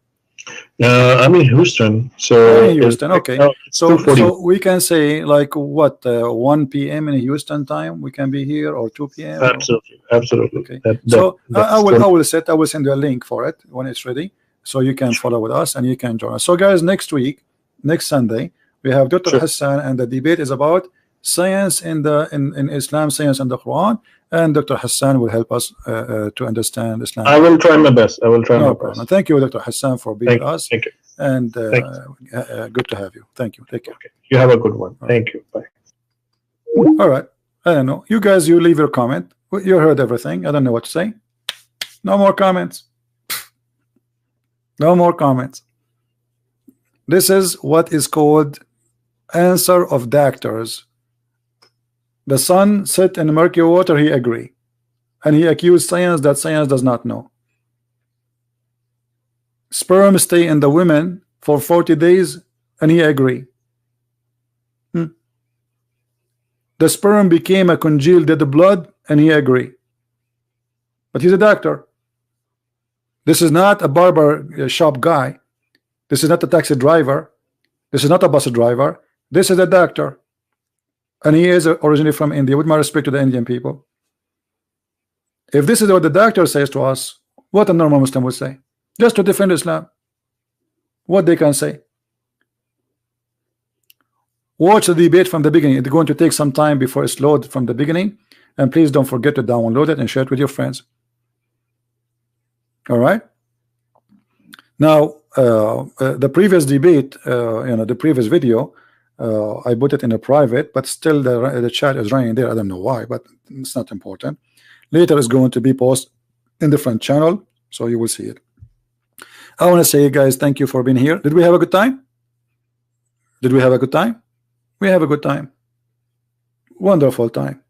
I'm in Houston. So in Houston. Okay. So we can say like what 1 p.m. in Houston time we can be here, or 2 p.m. Absolutely. Absolutely. Okay. I will send you a link for it when it's ready, so you can follow with us and you can join us. So guys, next week, next Sunday, we have Dr. Hassan, and the debate is about science in Islam, science and the Quran, and Dr. Hassan will help us to understand Islam. I will try my best. I will try my problem. best. Thank you, Dr. Hassan, for being with us. Thank you. And good to have you. Thank you. Take care. Okay. You have a good one. Thank you. Bye. All right. I don't know. You guys, you leave your comment. You heard everything. I don't know what to say. No more comments. No more comments. This is what is called answer of doctors. The sun set in murky water, he agree, and he accused science that science does not know. Sperm stay in the women for 40 days, and he agree. The sperm became a congealed dead blood, and he agree. But he's a doctor. This is not a barber shop guy. This is not a taxi driver. This is not a bus driver. This is a doctor. And he is originally from India, with my respect to the Indian people. If this is what the doctor says to us, what a normal Muslim would say, just to defend Islam, what they can say. Watch the debate from the beginning. It's going to take some time before it's loaded from the beginning, and please don't forget to download it and share it with your friends. All right. Now, the previous debate, the previous video, I put it in a private, but still the chat is running there. I don't know why, but it's not important. Later is going to be posted in different channel, so you will see it. I want to say, guys, thank you for being here. Did we have a good time? Did we have a good time? We have a good time. Wonderful time.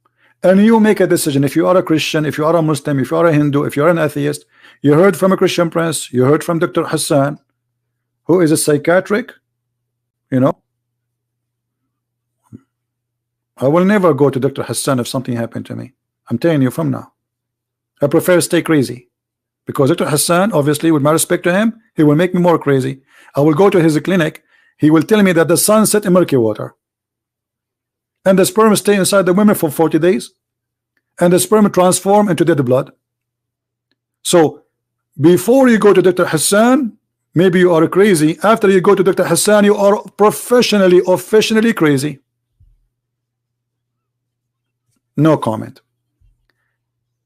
And you make a decision. If you are a Christian, if you are a Muslim, if you are a Hindu, if you are an atheist, you heard from a Christian prince, you heard from Dr. Hassan, who is a psychiatric, I will never go to Dr. Hassan if something happened to me. I'm telling you from now. I prefer to stay crazy, because Dr. Hassan, obviously, with my respect to him, he will make me more crazy. I will go to his clinic. He will tell me that the sun set in murky water, and the sperm stay inside the women for 40 days, and the sperm transform into dead blood. So before you go to Dr. Hassan, maybe you are crazy. After you go to Dr. Hassan, you are professionally, officially crazy. No comment.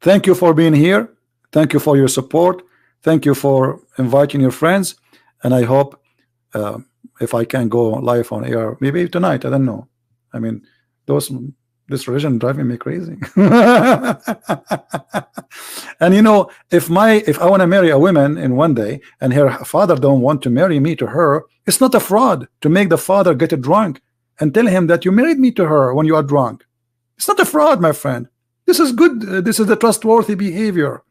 Thank you for being here. Thank you for your support. Thank you for inviting your friends. And I hope if I can go live on air, maybe tonight, I don't know. I mean, this religion driving me crazy. And you know, if I want to marry a woman in one day and her father don't want to marry me to her, it's not a fraud to make the father get drunk and tell him that you married me to her when you are drunk. It's not a fraud, my friend. This is good. This is the trustworthy behavior.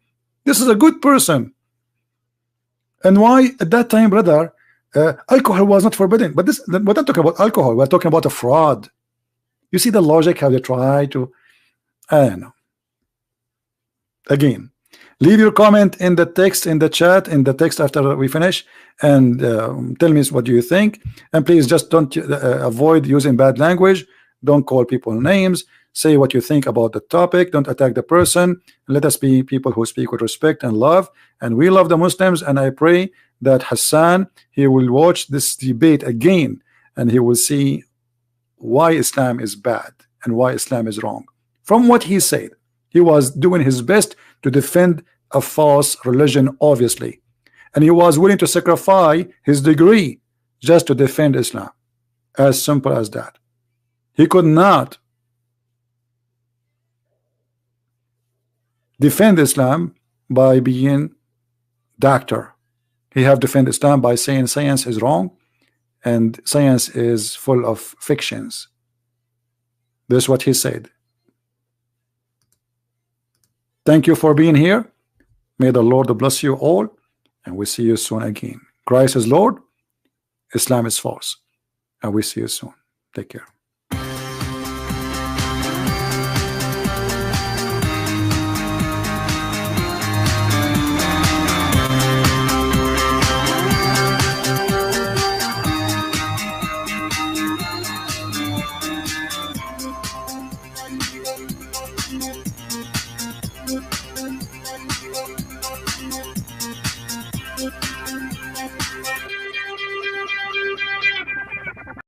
This is a good person. And why at that time, brother, alcohol was not forbidden? But we're not talking about alcohol. We're talking about a fraud. You see the logic, how they try to, I don't know. Again, leave your comment in the text, in the chat, in the text after we finish, and tell me what do you think. And please just don't avoid using bad language. Don't call people names. Say what you think about the topic. Don't attack the person. Let us be people who speak with respect and love. And we love the Muslims. And I pray that Hassan, he will watch this debate again, and he will see why Islam is bad and why Islam is wrong. From what he said, he was doing his best to defend a false religion, obviously, and he was willing to sacrifice his degree just to defend Islam. As simple as that. He could not defend Islam by being doctor. He have defend Islam by saying science is wrong and science is full of fictions. This is what he said. Thank you for being here. May the Lord bless you all, and we see you soon again. Christ is Lord, Islam is false, and we see you soon. Take care.